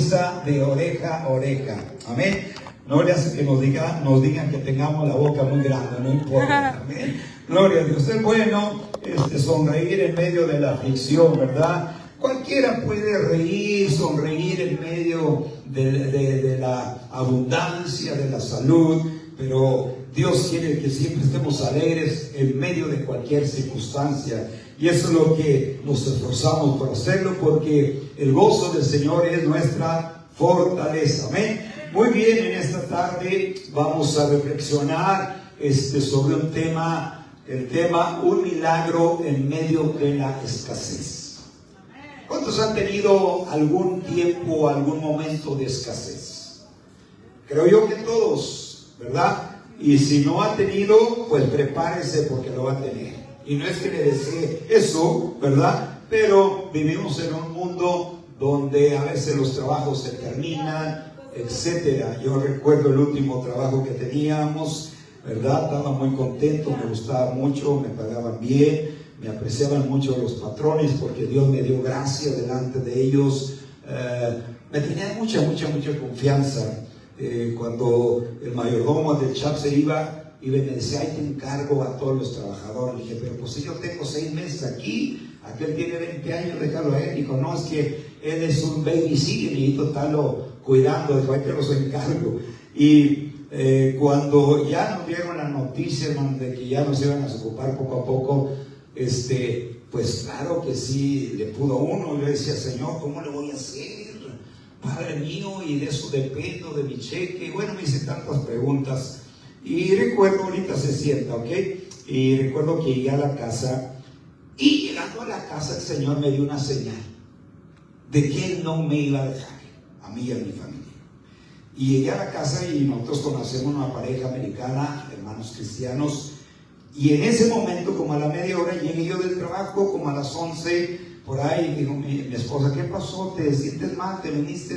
risa de oreja a oreja. Amén. No le hace que nos digan que tengamos la boca muy grande, no importa. Amén. Gloria a Dios. Es bueno sonreír en medio de la aflicción, ¿verdad? Cualquiera puede reír, sonreír en medio de la abundancia, de la salud, pero Dios quiere que siempre estemos alegres en medio de cualquier circunstancia. Y eso es lo que nos esforzamos por hacerlo, porque el gozo del Señor es nuestra fortaleza. Amén. Muy bien, en esta tarde vamos a reflexionar sobre un tema, el tema un milagro en medio de la escasez. ¿Cuántos han tenido algún tiempo, algún momento de escasez? Creo yo que todos, ¿verdad? Y si no ha tenido, pues prepárese porque lo va a tener. Y no es que le desee eso, ¿verdad? Pero vivimos en un mundo donde a veces los trabajos se terminan, etcétera. Yo recuerdo el último trabajo que teníamos, ¿verdad? Estaba muy contento, me gustaba mucho, me pagaban bien. Me apreciaban mucho los patrones porque Dios me dio gracia delante de ellos. Me tenía mucha confianza. Cuando el mayordomo del CHAP se iba y me decía, ahí te encargo a todos los trabajadores. Le dije, pero pues si yo tengo 6 meses aquí, aquel tiene 20 años, déjalo a él. Dijo, no, es que él es un baby sigue, necesito estarlo cuidando, dijo, ahí te los encargo. Y cuando ya nos dieron la noticia, hermano, de que ya nos iban a ocupar poco a poco, pues claro que sí, le pudo uno. Yo decía, Señor, ¿cómo le voy a hacer? Padre mío, y de eso dependo, de mi cheque. Bueno, me hice tantas preguntas. Y recuerdo, ahorita se sienta, ¿ok? Y recuerdo que llegué a la casa, y llegando a la casa el Señor me dio una señal de que Él no me iba a dejar, a mí y a mi familia. Y llegué a la casa y nosotros conocemos una pareja americana, hermanos cristianos. Y en ese momento, como a la media hora, llegué yo del trabajo, como a las 11, por ahí, dijo mi esposa, ¿qué pasó? ¿Te sientes mal? ¿Te viniste?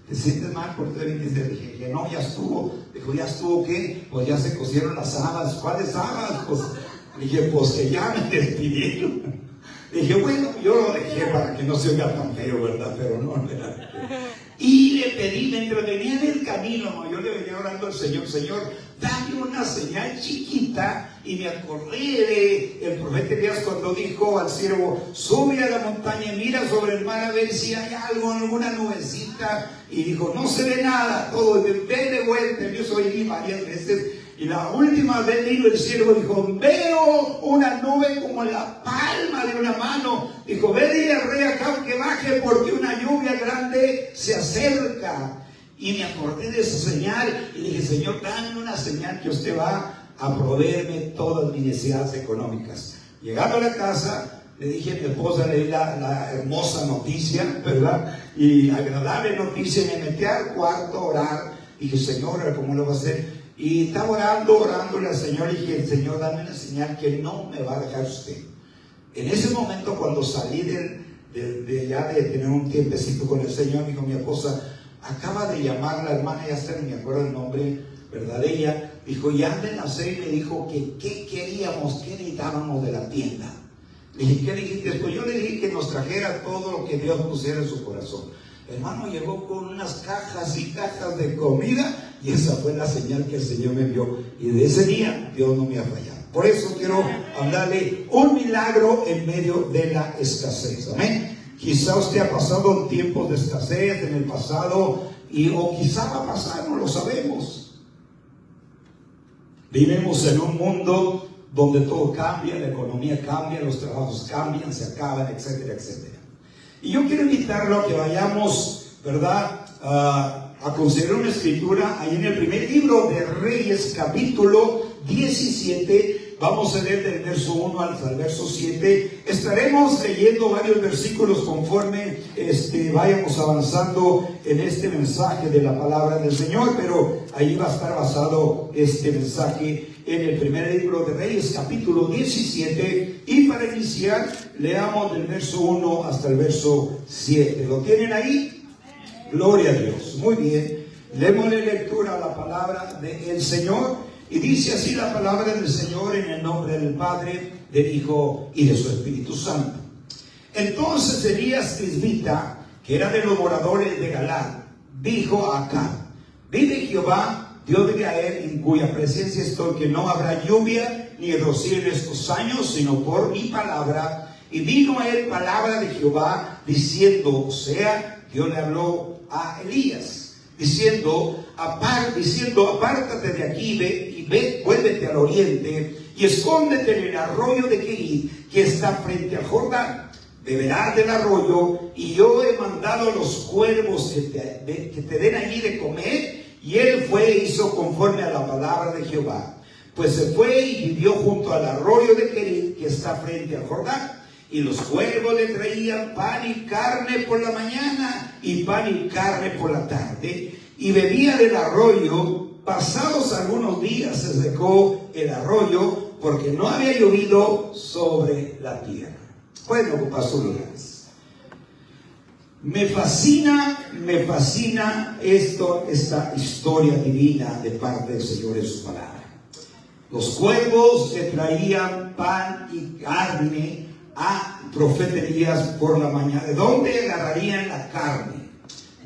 ¿Te sientes mal? ¿Por qué te viniste? Dije, no, ya estuvo. Dijo, ¿ya estuvo qué? Pues ya se cosieron las habas. ¿Cuáles habas? Pues, dije, pues que ya me despidieron. Dije, bueno, yo lo dejé para que no se oiga tan feo, ¿verdad? Pero no, ¿verdad? Y le pedí, mientras venía en el camino, yo le venía orando al Señor, Señor, dame una señal chiquita. Y me acordé del profeta Elías cuando dijo al siervo, sube a la montaña y mira sobre el mar a ver si hay algo, alguna nubecita. Y dijo, no se ve nada, todo, ve de vuelta. Yo soy varias veces. Y la última vez vino el siervo, dijo, veo una nube como en la palma de una mano. Dijo, ve, dile al rey Acab que baje porque una lluvia grande se acerca. Y me acordé de esa señal y dije, Señor, dame una señal que usted va a proveerme todas mis necesidades económicas. Llegando a la casa, le dije a mi esposa, le di la hermosa noticia, ¿verdad? Y agradable noticia, me metí al cuarto a orar. Dije, Señor, ¿cómo lo va a hacer? Y estaba orándole al Señor y dije, Señor, dame una señal que no me va a dejar usted. En ese momento, cuando salí ya de tener un tiempecito con el Señor, dijo mi esposa, acaba de llamar la hermana, ya está, ni me acuerdo el nombre, ¿verdad? Ella dijo, ya me nací y me dijo que qué queríamos, qué necesitábamos de la tienda. Le dije, ¿qué dijiste? Pues yo le dije que nos trajera todo lo que Dios pusiera en su corazón. Hermano, llegó con unas cajas y cajas de comida y esa fue la señal que el Señor me envió. Y de ese día Dios no me ha fallado. Por eso quiero hablarle un milagro en medio de la escasez. Amén. Quizá usted ha pasado tiempos de escasez en el pasado o quizá va a pasar, no lo sabemos. Vivimos en un mundo donde todo cambia, la economía cambia, los trabajos cambian, se acaban, etcétera, etcétera. Y yo quiero invitarlo a que vayamos, ¿verdad?, a considerar una escritura ahí en el primer libro de Reyes, capítulo 17. Vamos a leer del verso 1 hasta el verso 7. Estaremos leyendo varios versículos conforme vayamos avanzando en este mensaje de la palabra del Señor, pero ahí va a estar basado este mensaje en el primer libro de Reyes, capítulo 17. Y para iniciar, leamos del verso 1 hasta el verso 7. ¿Lo tienen ahí? Gloria a Dios. Muy bien. Démosle lectura a la palabra del Señor. Y dice así la palabra del Señor en el nombre del Padre, del Hijo y de su Espíritu Santo. Entonces Elías tisbita, que era de los moradores de Galaad, dijo a Acab: vive Jehová, Dios de Israel, en cuya presencia estoy, que no habrá lluvia ni rocío en estos años, sino por mi palabra. Y vino a él palabra de Jehová, diciendo, o sea, Dios le habló a Elías, diciendo, apártate de aquí, vuélvete al oriente, y escóndete en el arroyo de Kerit, que está frente al Jordán. Beberás del arroyo, y yo he mandado a los cuervos que te den allí de comer. Y él fue e hizo conforme a la palabra de Jehová. Pues se fue y vivió junto al arroyo de Kerit, que está frente al Jordán. Y los cuervos le traían pan y carne por la mañana, y pan y carne por la tarde. Y bebía del arroyo. Pasados algunos días se secó el arroyo, porque no había llovido sobre la tierra. Pueden ocupar sus lugares. Me fascina esta historia divina de parte del Señor en su palabra. Los cuervos le traían pan y carne a profeta Elías por la mañana. ¿De dónde agarrarían la carne?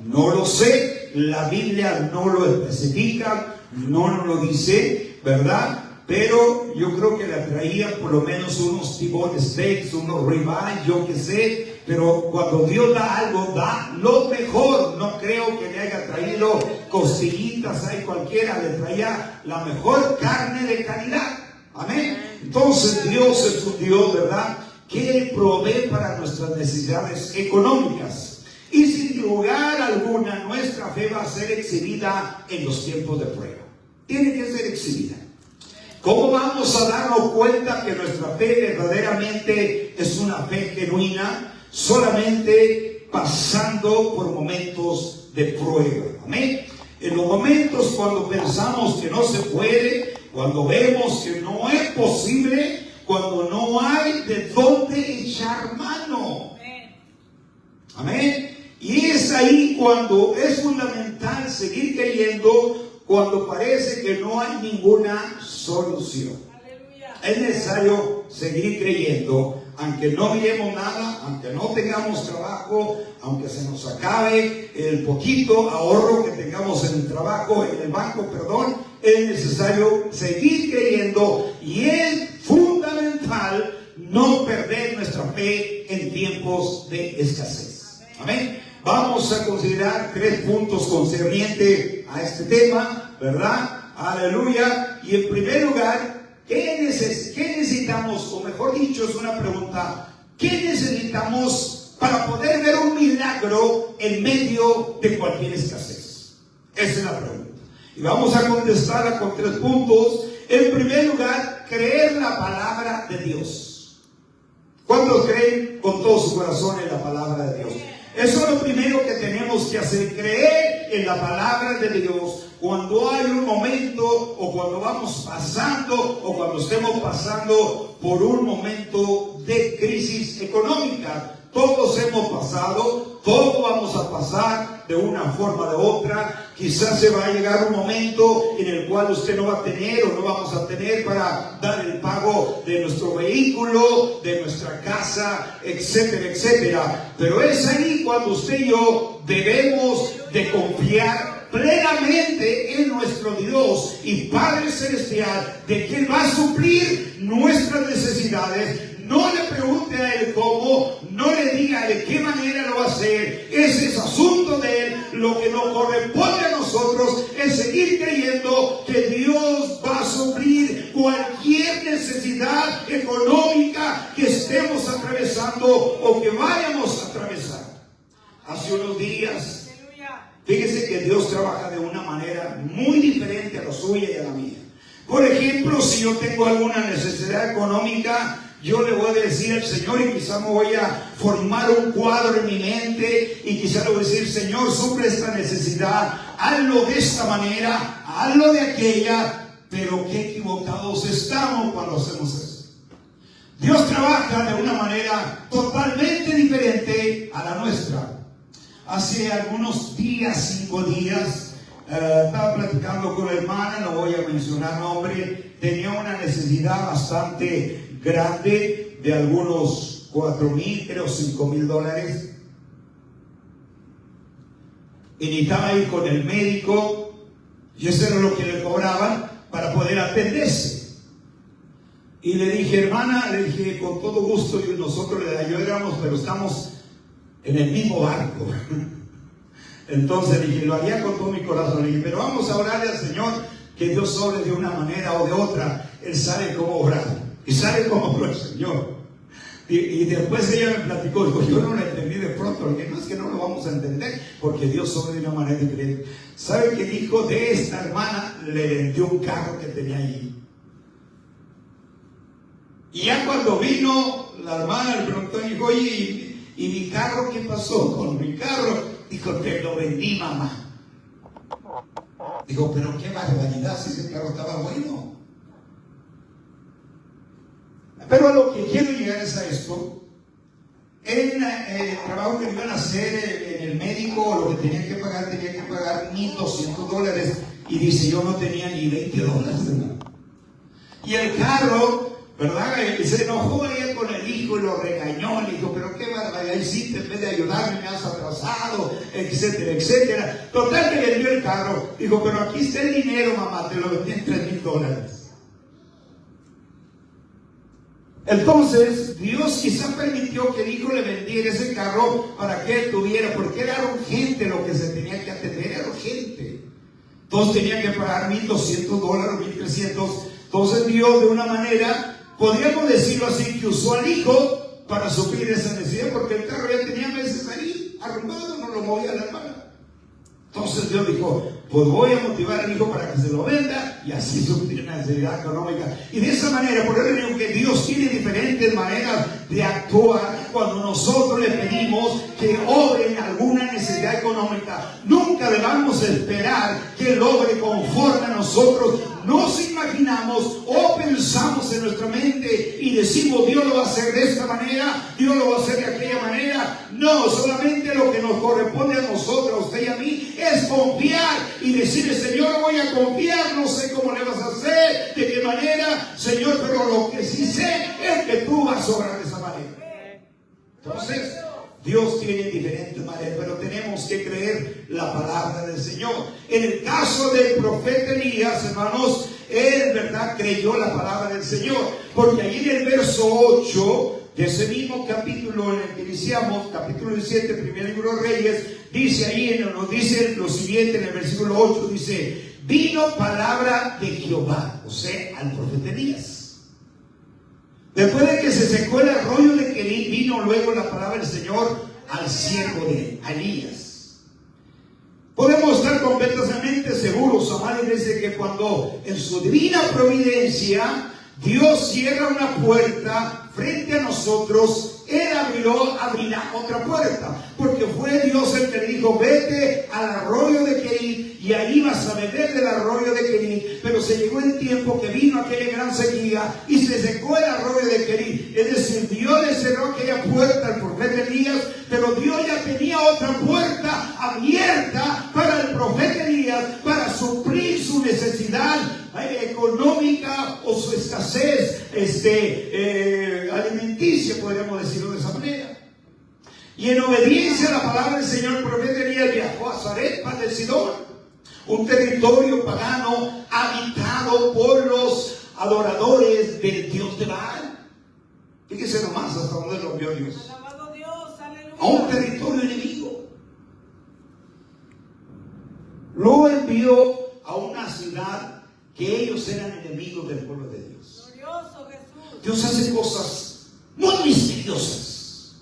No lo sé, la Biblia no lo especifica, no nos lo dice, ¿verdad? Pero yo creo que la traían por lo menos unos T-bone steaks, unos ribeye, yo qué sé. Pero cuando Dios da algo, da lo mejor. No creo que le haya traído costillitas ahí cualquiera, le traía la mejor carne de calidad. Amén. Entonces Dios es un Dios, ¿verdad?, que provee para nuestras necesidades económicas. Y sin lugar alguna, nuestra fe va a ser exhibida en los tiempos de prueba. Tiene que ser exhibida. ¿Cómo vamos a darnos cuenta que nuestra fe verdaderamente es una fe genuina? Solamente pasando por momentos de prueba. Amén. En los momentos cuando pensamos que no se puede, cuando vemos que no es posible, cuando no hay de dónde echar mano. Amén. Y es ahí cuando es fundamental seguir creyendo, cuando parece que no hay ninguna solución. Aleluya. Es necesario seguir creyendo, aunque no miremos nada, aunque no tengamos trabajo, aunque se nos acabe el poquito ahorro que tengamos en el trabajo, en el banco, perdón. Es necesario seguir creyendo, y es fundamental no perder nuestra fe en tiempos de escasez. Amén. Vamos a considerar 3 puntos concernientes a este tema, ¿verdad? Aleluya. Y en primer lugar, ¿qué necesitamos? O mejor dicho, es una pregunta: ¿qué necesitamos para poder ver un milagro en medio de cualquier escasez? Esa es la pregunta. Y vamos a contestarla con 3 puntos. En primer lugar, creer la palabra de Dios. ¿Cuántos creen con todo su corazón en la palabra de Dios? Eso es lo primero que tenemos que hacer, creer en la palabra de Dios. Cuando hay un momento, o cuando vamos pasando, o cuando estemos pasando por un momento de crisis económica. Todos hemos pasado, todos vamos a pasar de una forma o de otra. Quizás se va a llegar un momento en el cual usted no va a tener, o no vamos a tener para dar el pago de nuestro vehículo, de nuestra casa, etcétera, etcétera. Pero es ahí cuando usted y yo debemos de confiar plenamente en nuestro Dios y Padre Celestial, de que Él va a suplir nuestras necesidades. No le pregunte a Él cómo, no le diga de qué manera lo va a hacer. Ese es asunto de Él. Lo que nos corresponde a nosotros es seguir creyendo que Dios va a suplir cualquier necesidad económica que estemos atravesando o que vayamos a atravesar. Hace unos días, fíjese que Dios trabaja de una manera muy diferente a la suya y a la mía. Por ejemplo, si yo tengo alguna necesidad económica, yo le voy a decir al Señor, y quizá me voy a formar un cuadro en mi mente, y quizá le voy a decir: Señor, suple esta necesidad, hazlo de esta manera, hazlo de aquella. Pero qué equivocados estamos cuando hacemos eso. Dios trabaja de una manera totalmente diferente a la nuestra. Hace algunos días, 5 días, estaba platicando con la hermana, no voy a mencionar nombre, tenía una necesidad bastante grande de algunos $4,000, creo $5,000. y necesitaba ir con el médico, y eso era lo que le cobraban para poder atenderse. Y le dije, hermana, le dije, con todo gusto, y nosotros le ayudamos, pero estamos en el mismo barco. Entonces dije, lo haría con todo mi corazón. Le dije, pero vamos a orarle al Señor, que Dios obre de una manera o de otra. Él sabe cómo obrar, y sabe cómo obró el Señor. Y después ella me platicó, dijo, yo no lo entendí de pronto, porque no es que no lo vamos a entender, porque Dios obra de una manera diferente. ¿Sabe qué dijo? De esta hermana le vendió un carro que tenía ahí. Y ya cuando vino, la hermana le preguntó, dijo, oye, ¿y mi carro qué pasó con mi carro? Dijo, te lo vendí, mamá. Dijo, pero qué barbaridad, si ese carro estaba bueno. Pero a lo que quiero llegar es a esto. En el trabajo que iban a hacer en el médico, lo que tenía que pagar $1,200. Y dice, yo no tenía ni $20, ¿verdad? Y el carro, ¿verdad? Se enojó ella con el hijo y lo regañó. Le dijo, pero qué barbaridad hiciste, en vez de ayudarme me has atrasado, etcétera, etcétera. Total, que vendió el carro. Dijo, pero aquí está el dinero, mamá, te lo vendí en $3,000. Entonces, Dios quizá permitió que el hijo le vendiera ese carro para que él tuviera, porque era urgente lo que se tenía que atender, era urgente. Todos tenían que pagar $1,200, $1,300. Entonces Dios, de una manera, podríamos decirlo así, que usó al hijo para suplir esa necesidad, porque el carro ya tenía meses ahí, arrumbado, no lo movía la hermana. Entonces Dios dijo, pues voy a motivar al hijo para que se lo venda y así suplir una necesidad económica. Y de esa manera, por eso digo que Dios tiene diferentes maneras de actuar cuando nosotros le pedimos que obre en alguna necesidad económica. Nunca debamos esperar que Él obre conforme a nosotros nos imaginamos o pensamos en nuestra mente y decimos, Dios lo va a hacer de esta manera, Dios lo va a hacer de aquella manera. No, solamente lo que nos corresponde a nosotros, a usted y a mí, es confiar y decirle, Señor, voy a confiar, no sé cómo le vas a hacer, de qué manera, Señor, pero lo que sí sé es que tú vas a obrar de esa manera. Entonces, Dios tiene diferentes maneras, pero tenemos que creer la palabra del Señor. En el caso del profeta Elías, hermanos, él, ¿verdad?, creyó la palabra del Señor, porque ahí en el verso 8 de ese mismo capítulo en el que iniciamos, capítulo 17, primer libro de Reyes, dice ahí, nos dice lo siguiente en el versículo 8, dice, vino palabra de Jehová, o sea, al profeta Elías. Después de que se secó el arroyo de Querit, vino luego la palabra del Señor al siervo de Elías. Podemos estar completamente seguros, amada iglesia, que cuando en su divina providencia Dios cierra una puerta frente a nosotros, Él abrirá otra puerta, porque fue Dios el que le dijo, vete al arroyo de Querit y ahí vas a beber del arroyo de Querit. Pero se llegó el tiempo que vino aquella gran sequía y se secó el arroyo de Querit. Es decir, Dios le cerró aquella puerta al profeta Elías, pero Dios ya tenía otra puerta abierta para el profeta Elías, para suplir su necesidad económica o su escasez alimenticia, podríamos decirlo de esa manera. Y en obediencia a la palabra del Señor, el profeta Elías viajó a Sarepta de Sidón, un territorio pagano habitado por los adoradores del Dios de Baal. Fíjese nomás hasta donde lo vio Dios. Alabado Dios, aleluya. A un territorio enemigo. Luego envió a una ciudad que ellos eran enemigos del pueblo de Dios. Glorioso Jesús. Dios hace cosas muy misteriosas.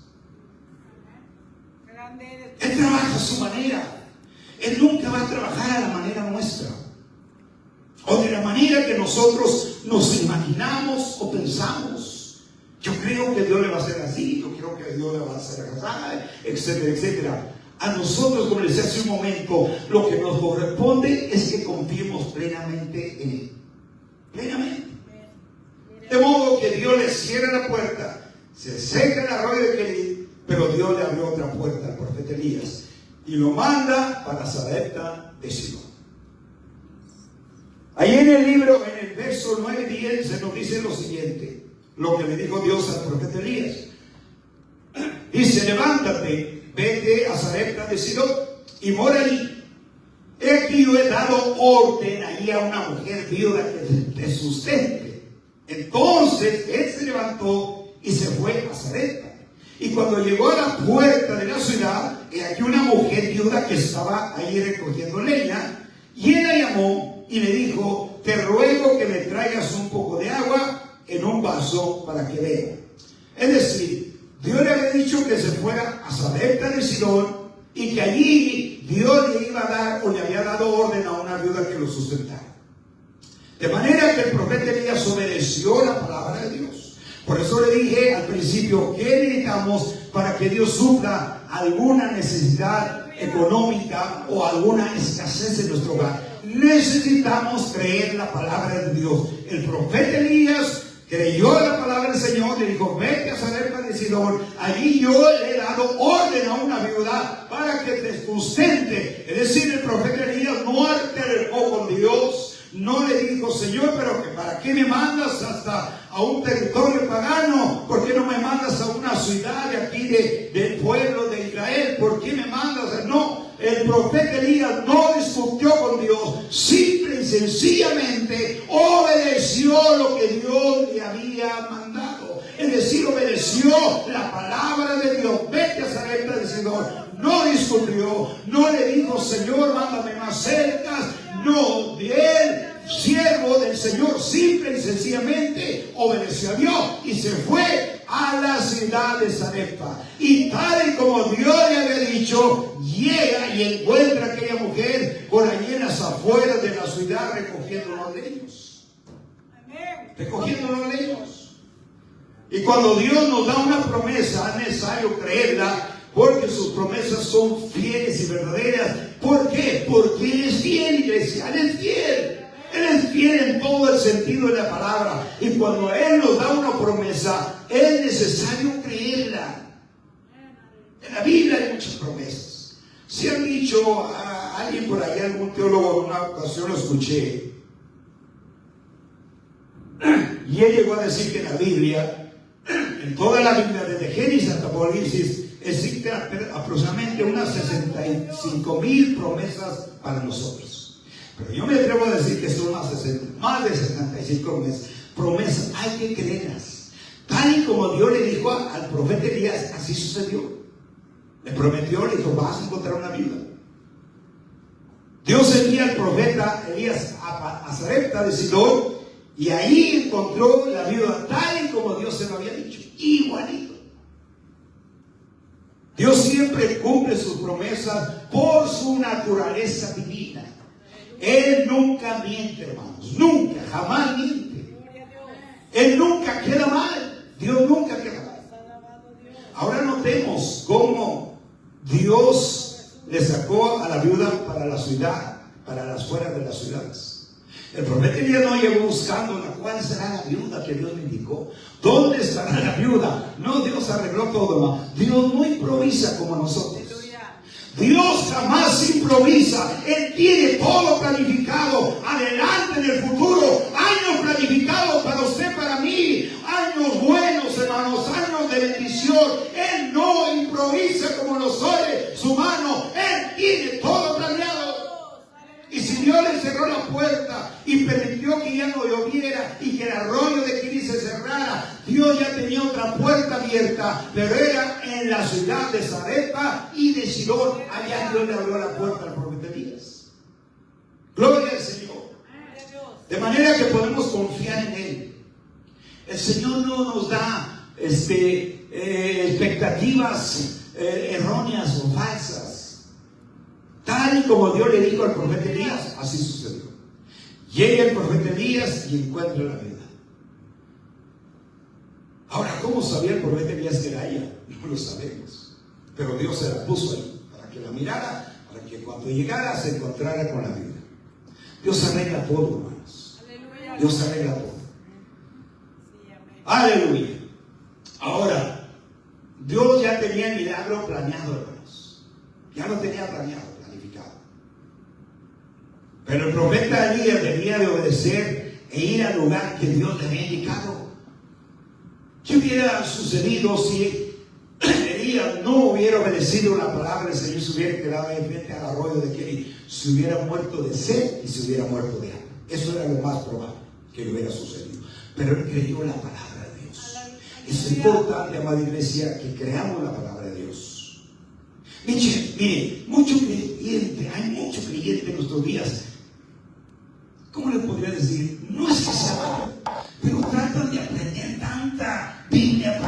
Grande eres. Él trabaja a su manera. Él nunca va a trabajar a la manera nuestra o de la manera que nosotros nos imaginamos o pensamos. Yo creo que Dios le va a hacer así, yo creo que Dios le va a hacer así, etcétera, etcétera. A nosotros, como les decía hace un momento, lo que nos corresponde es que confiemos plenamente en Él. Plenamente. De modo que Dios le cierra la puerta, se seca el arroyo de Querit, pero Dios le abrió otra puerta al profeta Elías y lo manda para Sarepta de Sidón. Ahí en el libro, en el verso 9 y 10, se nos dice lo siguiente, lo que le dijo Dios al profeta Elías. Dice, levántate, vete a Sarepta de Sidón y mora allí, yo he dado orden ahí a una mujer viuda que te sustente. Entonces él se levantó y se fue a Sarepta. Y cuando llegó a la puerta de la ciudad, he aquí una mujer viuda que estaba ahí recogiendo leña, y él la llamó y le dijo: te ruego que me traigas un poco de agua en un vaso para que beba. Es decir, Dios le había dicho que se fuera a Sarepta de Sidón y que allí Dios le iba a dar, o le había dado orden a una viuda que lo sustentara. De manera que el profeta Elías obedeció la palabra de Dios. Por eso le dije al principio, ¿qué necesitamos para que Dios supla alguna necesidad económica o alguna escasez en nuestro hogar? Necesitamos creer la palabra de Dios. El profeta Elías creyó la palabra del Señor, le dijo: vete a Sarepta de Sidón, allí yo le he dado orden a una viuda para que te sustente. Es decir, el profeta Elías no altercó con Dios. No le dijo: Señor, pero ¿para qué me mandas hasta a un territorio pagano? ¿Por qué no me mandas a una ciudad de aquí del pueblo de Israel? ¿Por qué me mandas? No, el profeta Elías no discutió con Dios, simple y sencillamente obedeció lo que Dios le había mandado. Es decir, obedeció la palabra de Dios. Vete a Sarepta de Sidón. No discutió, no le dijo: Señor, mándame más cerca. No, él, siervo del Señor, simple y sencillamente obedeció a Dios y se fue a la ciudad de Sarepta. Y tal y como Dios le había dicho, llega y encuentra a aquella mujer por allí en las afueras de la ciudad recogiendo los leños. Recogiendo los leños. Y cuando Dios nos da una promesa, es necesario creerla, porque sus promesas son fieles y verdaderas. ¿Por qué? Porque Él es fiel, iglesia. Él es fiel. Él es fiel en todo el sentido de la palabra. Y cuando Él nos da una promesa, es necesario creerla. En la Biblia hay muchas promesas. Si han dicho a alguien por ahí, algún teólogo, en una ocasión lo escuché, y él llegó a decir que en la Biblia, en toda la Biblia, desde Génesis hasta Apocalipsis, existen aproximadamente unas 65,000 promesas para nosotros. Pero yo me atrevo a decir que son más de 65 promesas. Hay que creerlas. Tal y como Dios le dijo al profeta Elías, así sucedió. Le prometió, le dijo: vas a encontrar una viuda. Dios envía al profeta Elías a Sarepta de Sidón, y ahí encontró la viuda tal y como Dios se lo había dicho. Igualito. Dios siempre cumple sus promesas por su naturaleza divina. Él nunca miente, hermanos. Nunca, jamás miente. Él nunca queda mal. Dios nunca queda mal. Ahora notemos cómo Dios le sacó a la viuda para la ciudad, para las fueras de las ciudades. El profeta Elías no llegó buscando cuál será la viuda que Dios le indicó. ¿Dónde estará la viuda? No, Dios arregló todo. Dios no improvisa como nosotros. Dios jamás improvisa. Él tiene todo planificado adelante en el futuro. Años planificados para usted, para mí. Años buenos, hermanos. Años de bendición. Él no improvisa como los hombres. Su mano. Él tiene todo planeado. Y si Dios le cerró la puerta y permitió que ya no lloviera y que el arroyo de Quiri se cerrara, Dios ya tenía otra puerta abierta, pero era en la ciudad de Sarepta y de Sidón. Allá Dios le abrió la puerta al profeta Elías. Gloria al Señor. De manera que podemos confiar en Él. El Señor no nos da expectativas erróneas o falsas. Tal y como Dios le dijo al profeta Elías, así sucedió. Llega el profeta Elías y encuentra la viuda. Ahora, ¿cómo sabía el profeta Elías que era ella? No lo sabemos. Pero Dios se la puso ahí para que la mirara, para que cuando llegara se encontrara con la viuda. Dios arregla todo, hermanos. Dios arregla todo. Aleluya. Ahora, Dios ya tenía el milagro planeado, hermanos. Ya lo tenía planeado. Pero el profeta Elías debía de obedecer e ir al lugar que Dios le había indicado. ¿Qué hubiera sucedido si Elías Elías no hubiera obedecido la palabra del Señor, se hubiera quedado ahí frente al arroyo de Keri, se hubiera muerto de sed y se hubiera muerto de hambre. Eso era lo más probable que le hubiera sucedido. Pero él creyó la palabra de Dios. Es importante, amada iglesia, que creamos la palabra de Dios. Mire, hay mucho creyente en nuestros días. ¿Cómo le podría decir? No es que sea malo, pero tratan de aprender tanta Biblia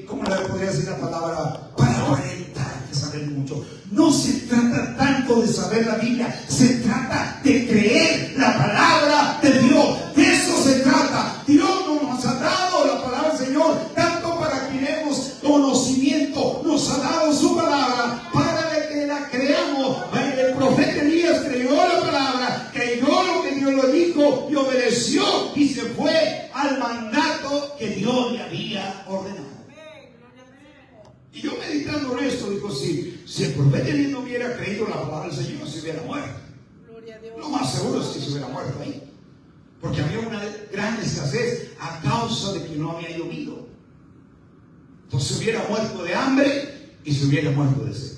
¿cómo le podría decir la palabra? Para aparentar que saben mucho. No se trata tanto de saber la Biblia, se trata de creer la palabra de Dios. De eso se trata. Dios nos ha dado la palabra del Señor, tanto para que tenemos conocimiento, nos ha dado su palabra para que la creamos. El profeta Elías creyó la palabra, creyó lo que Dios le dijo y obedeció y se fue al mandato que Dios le había ordenado. Y yo meditando en esto, digo, si el profeta Elías no hubiera creído la palabra del Señor, se hubiera muerto. Lo más seguro es que se hubiera muerto ahí, porque había una gran escasez a causa de que no había llovido. Entonces se hubiera muerto de hambre y se hubiera muerto de sed.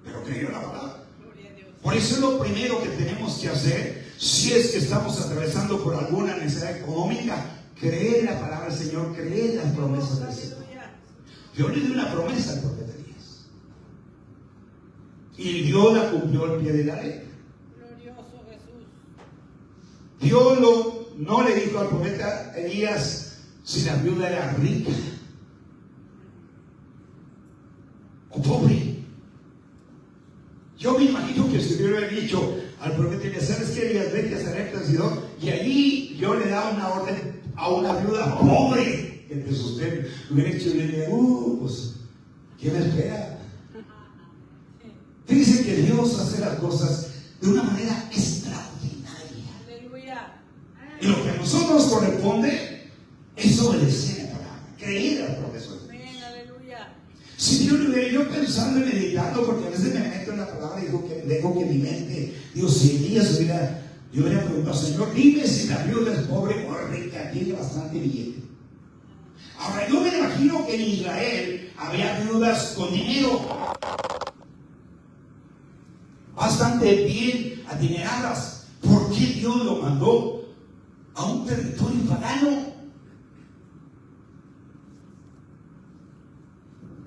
Pero creyó la palabra. Por eso es lo primero que tenemos que hacer, si es que estamos atravesando por alguna necesidad económica, creer la palabra del Señor, creer las promesas del Señor. Dios le dio una promesa al profeta Elías y Dios la cumplió al pie de la letra. Glorioso Jesús. Dios no le dijo al profeta Elías si la viuda era rica o pobre. Yo me imagino que si Dios le hubiera dicho al profeta Elías, ¿sabes qué? Elías, vete a Sarepta, Sidón, y allí yo le daba una orden a una viuda pobre que te sustente. Hubiera hecho y le diría, pues, ¿qué me espera? Dice que Dios hace las cosas de una manera extraordinaria. Aleluya. Y lo que a nosotros nos corresponde es obedecer la palabra, creer al profesor. Amén, aleluya. Si Dios le hubiera yo pensando y meditando, porque a veces me meto en la palabra y dejo que mi mente, Dios, si Elías yo hubiera preguntado, Señor, dime si la viuda es pobre o rica, tiene bastante billete. Ahora, yo me imagino que en Israel había viudas con dinero, bastante bien adineradas. ¿Por qué Dios lo mandó a un territorio pagano?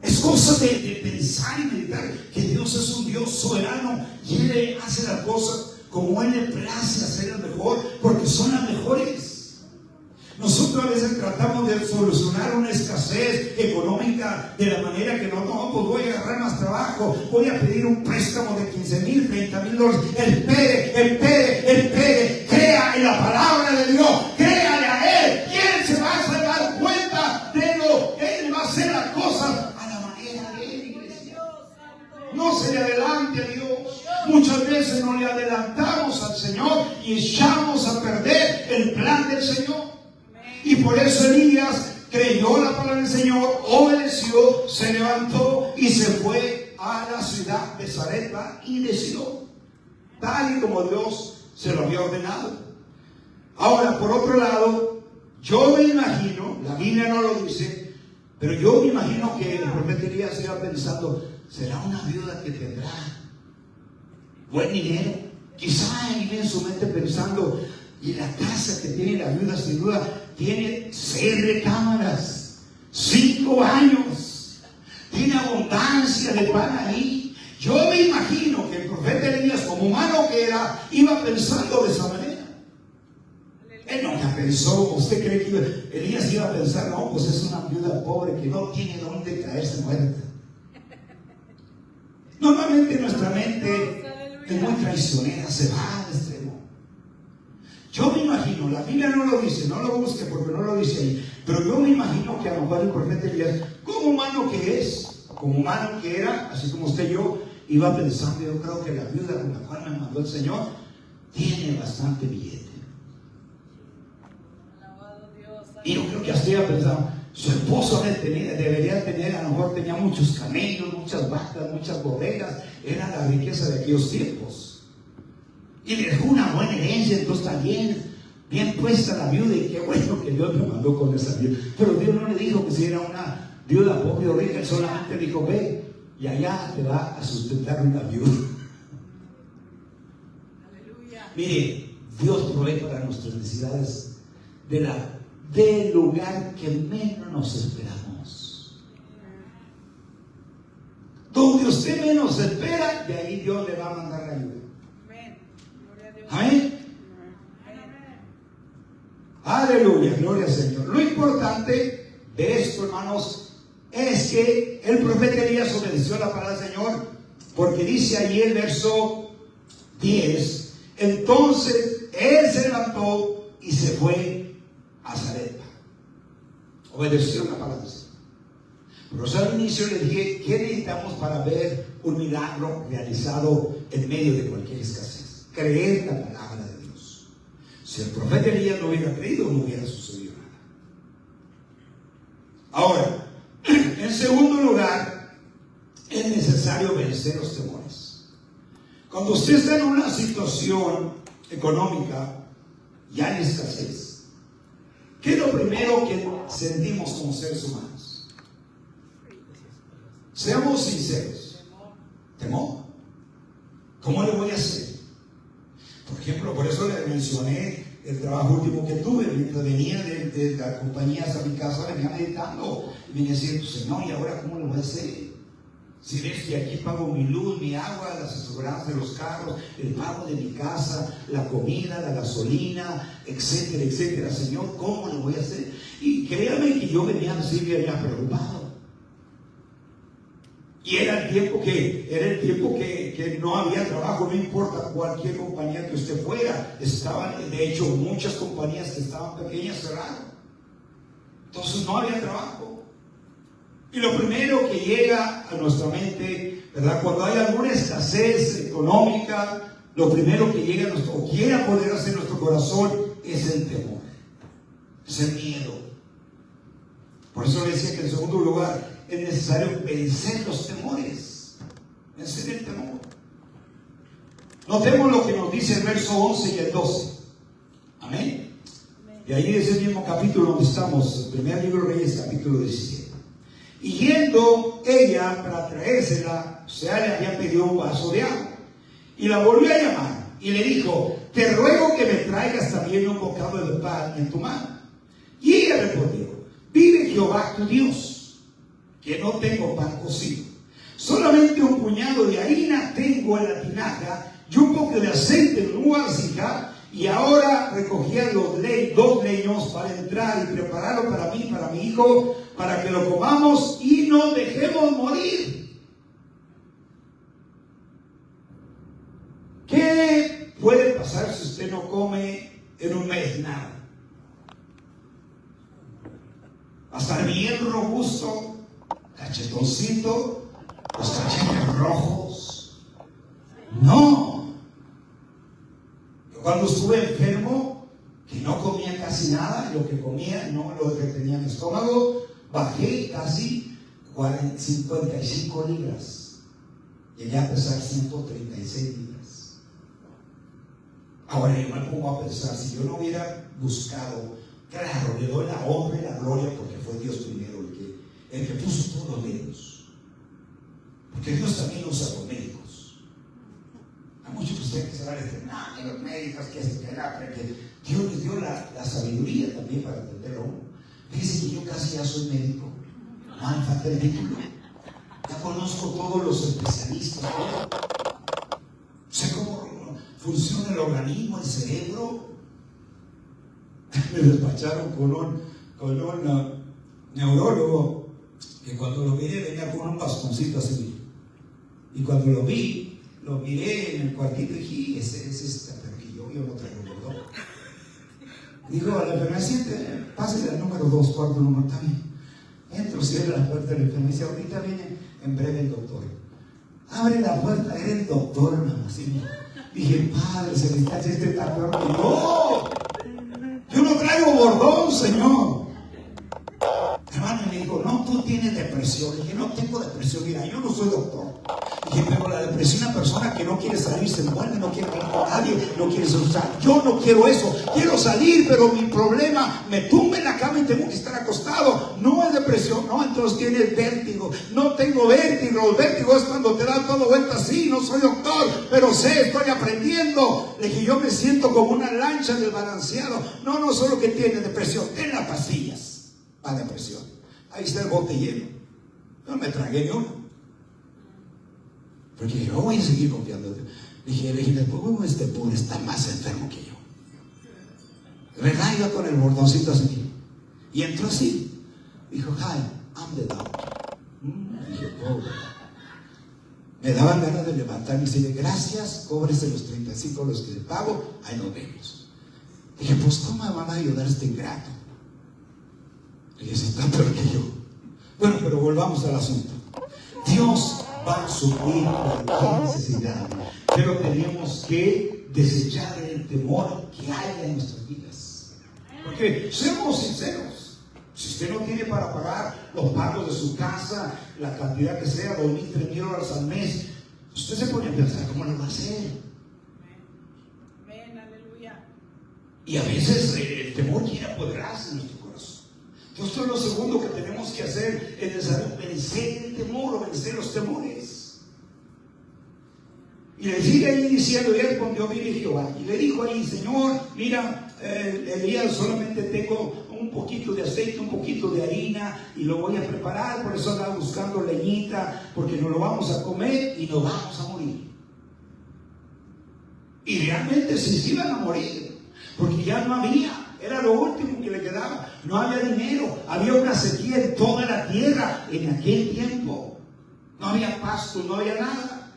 Es cosa de pensar y meditar que Dios es un Dios soberano y Él hace las cosas como Él le place hacerlas mejor, porque son las mejores. Nosotros a veces tratamos de solucionar una escasez económica de la manera que no, pues voy a agarrar más trabajo, voy a pedir un préstamo de 15,000, 30,000 dólares. Espere, crea en la palabra de Dios, créale a Él, y Él se va a dar cuenta de lo que Él va a hacer las cosas a la manera de Él, iglesia. No se le adelante a Dios. Muchas veces no le adelantamos al Señor y echamos a perder el plan del Señor. Y por eso Elías creyó la palabra del Señor, obedeció, se levantó y se fue a la ciudad de Sarepta y de Sidón, tal y como Dios se lo había ordenado. Ahora, por otro lado, yo me imagino, la Biblia no lo dice, pero yo me imagino que el profeta Elías iba pensando, será una viuda que tendrá buen dinero. Quizá él en su mente pensando, y la casa que tiene la viuda sin duda tiene 6 recámaras, 5 baños, tiene abundancia de pan ahí. Yo me imagino que el profeta Elías, como humano que era, iba pensando de esa manera. Él no la pensó. ¿Usted cree que Elías iba a pensar? No, pues es una viuda pobre que no tiene dónde caerse muerta. Normalmente nuestra mente es muy traicionera, se va al extremo. Yo me imagino, la Biblia no lo dice, no lo busque porque no lo dice ahí, pero yo me imagino que a lo mejor el profeta Elías, como humano que es, como humano que era, así como usted y yo, iba pensando, yo creo que la viuda con la cual me mandó el Señor tiene bastante billete. Y yo creo que hasta iba pensando, su esposo debería tener, a lo mejor tenía muchos camellos, muchas vacas, muchas bodegas, era la riqueza de aquellos tiempos. Y le dejó una buena herencia, entonces también bien puesta la viuda, y qué bueno que Dios me mandó con esa viuda. Pero Dios no le dijo que si era una viuda pobre o rica, Él solamente dijo: ve, y allá te va a sustentar una viuda. Aleluya. Mire, Dios provee para nuestras necesidades del lugar que menos nos esperamos. Donde usted menos espera, de ahí Dios le va a mandar la ayuda. Amén. Gloria a Dios. Amén. Aleluya, gloria al Señor. Lo importante de esto, hermanos, es que el profeta Elías obedeció la palabra del Señor, porque dice ahí el verso 10: entonces él se levantó y se fue a Sarepta. Obedeció la palabra del Señor. Por eso al inicio le dije: ¿qué necesitamos para ver un milagro realizado en medio de cualquier escasez? Creer la palabra de Dios. Si el profeta Elías no hubiera creído, no hubiera sucedido nada. Ahora, en segundo lugar, es necesario vencer los temores. Cuando usted está en una situación económica y hay escasez, ¿qué es lo primero que sentimos como seres humanos? Seamos sinceros. ¿Temor? ¿Cómo le voy a hacer? Por ejemplo, por eso le mencioné el trabajo último que tuve. Mientras venía de la compañía hasta mi casa, venía meditando y venía diciendo: Señor, ¿y ahora cómo le voy a hacer? Si ves que aquí pago mi luz, mi agua, las aseguranzas de los carros, el pago de mi casa, la comida, la gasolina, etcétera, etcétera. Señor, ¿cómo le voy a hacer? Y créame que yo venía a decirle ya preocupado. Y era el tiempo que no había trabajo, no importa cualquier compañía que usted fuera. Estaban, de hecho, muchas compañías que estaban pequeñas cerradas. Entonces no había trabajo. Y lo primero que llega a nuestra mente, ¿verdad? Cuando hay alguna escasez económica, lo primero que llega a nuestro, o quiere apoderarse en nuestro corazón, es el temor, es el miedo. Por eso le decía que en segundo lugar es necesario vencer los temores, vencer el temor. Notemos lo que nos dice el verso 11 y el 12. Amén. Y ahí es el mismo capítulo donde estamos, el primer libro de Reyes, capítulo 17. Y yendo ella para traérsela, o sea, le había pedido un vaso de agua, y la volvió a llamar y le dijo: te ruego que me traigas también un bocado de pan en tu mano. Y ella respondió: vive Jehová tu Dios, que no tengo pan cocido, solamente un puñado de harina tengo en la tinaja y un poco de aceite en una vasija, y ahora recogía dos leños para entrar y prepararlo para mí, para mi hijo, para que lo comamos y no dejemos morir. ¿Qué puede pasar si usted no come en un mes nada? Va a estar bien robusto, cachetoncito, los cachetes rojos. No. Cuando estuve enfermo, que no comía casi nada, lo que comía no lo retenía en el estómago, bajé casi 55 libras. Llegué a pesar 136 libras. Ahora yo me pongo a pensar, si yo no hubiera buscado, claro, le doy la honra y la gloria porque fue Dios primero el que puso todos los medios. Porque Dios también usa los médicos. Hay muchos de ustedes que se van a decir: no, que los médicos, que Dios les dio la sabiduría también para entenderlo. Fíjense que yo casi ya soy médico. No me falta el título. Ya conozco todos los especialistas. Sé cómo funciona el organismo, el cerebro. Me despacharon con un neurólogo que cuando lo miré venía con un bastoncito así. Y cuando lo miré en el cuartito y dije: ese es este, pero que yo no traigo gordón. Dijo a la enfermera: siente, pásale al número 2, cuarto número, está bien. Entro, cierra la puerta de la enfermera y dice: ahorita viene en breve el doctor. Abre la puerta, era el doctor, hermano. Así dije: Padre celestial, si este está peor que yo. Yo no traigo bordón, Señor. Hermano, me dijo: no, tú tienes depresión. Le dije: no tengo depresión, mira, yo no soy doctor. Dije, pero la depresión, una persona que no quiere salir, se envuelve, no quiere hablar con nadie, no quiere usar. Yo no quiero eso. Quiero salir, pero mi problema, me tumbe en la cama y tengo que estar acostado. No es depresión, no, entonces tienes vértigo. No tengo vértigo. El vértigo es cuando te da todo vuelta así. No soy doctor, pero sé, estoy aprendiendo. Le dije, yo me siento como una lancha desbalanceado. No solo que tiene depresión, ten las pastillas para depresión. Ahí está el bote lleno. No me tragué ni uno. Porque yo voy a seguir confiando en Dios. Dije, este pobre está más enfermo que yo. ¿Verdad? Iba con el bordoncito así. Y entró así. Dijo, hi, I'm the doctor. Dije, pobre. Me daban ganas de levantarme y decirle, gracias, cóbrese los 35 los que le pago, ahí nos vemos. Dije, pues ¿cómo me van a ayudar este ingrato? Dije, si está peor que yo. Bueno, pero volvamos al asunto. Dios va a suplir cualquier necesidad, pero tenemos que desechar el temor que haya en nuestras vidas. Porque seamos sinceros, si usted no tiene para pagar los pagos de su casa, la cantidad que sea, 2,000, 3,000 dólares al mes, usted se pone a pensar, ¿cómo lo va a hacer? Amén, aleluya. Y a veces el temor quiere apoderarse en nuestro corazón. Entonces lo segundo que tenemos que hacer es vencer el temor o vencer los temores. Y le sigue ahí diciendo, y respondió bien Jehová. Y le dijo ahí, Señor, mira, Elías, solamente tengo un poquito de aceite, un poquito de harina, y lo voy a preparar, por eso andaba buscando leñita, porque nos lo vamos a comer y nos vamos a morir. Y realmente se iban a morir, porque ya no había. Era lo último que le quedaba. No había dinero. Había una sequía en toda la tierra en aquel tiempo. No había pasto, no había nada.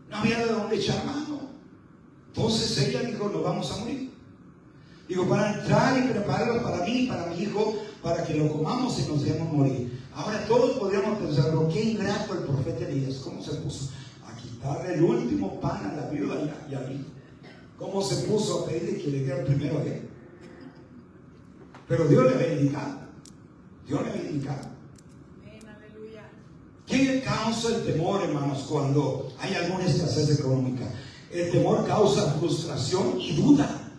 No había de dónde echar mano. Entonces ella dijo, nos vamos a morir. Digo, para entrar y prepararlo para mí, para mi hijo, para que lo comamos y nos dejemos morir. Ahora todos podríamos pensar, qué ingrato el profeta Elías. ¿Cómo se puso a quitarle el último pan a la viuda y a mí? ¿Cómo se puso a pedirle que le diera primero a él? Pero Dios le había indicado. Dios le había indicado. Amén, aleluya. ¿Qué causa el temor, hermanos, cuando hay alguna escasez económica? El temor causa frustración y duda.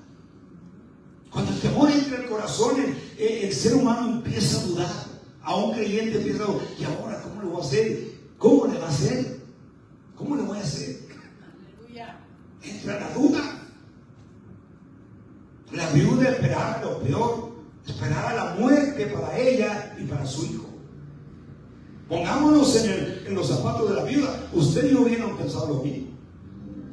Cuando el temor entra en el corazón, el ser humano empieza a dudar. A un creyente empieza a dudar. ¿Y ahora cómo le voy a hacer? ¿Cómo le va a hacer? ¿Cómo le voy a hacer? Aleluya. Entra la duda. La viuda esperaba lo peor. Esperaba la muerte para ella y para su hijo. Pongámonos en los zapatos de la viuda. Usted y yo hubieran pensado lo mismo.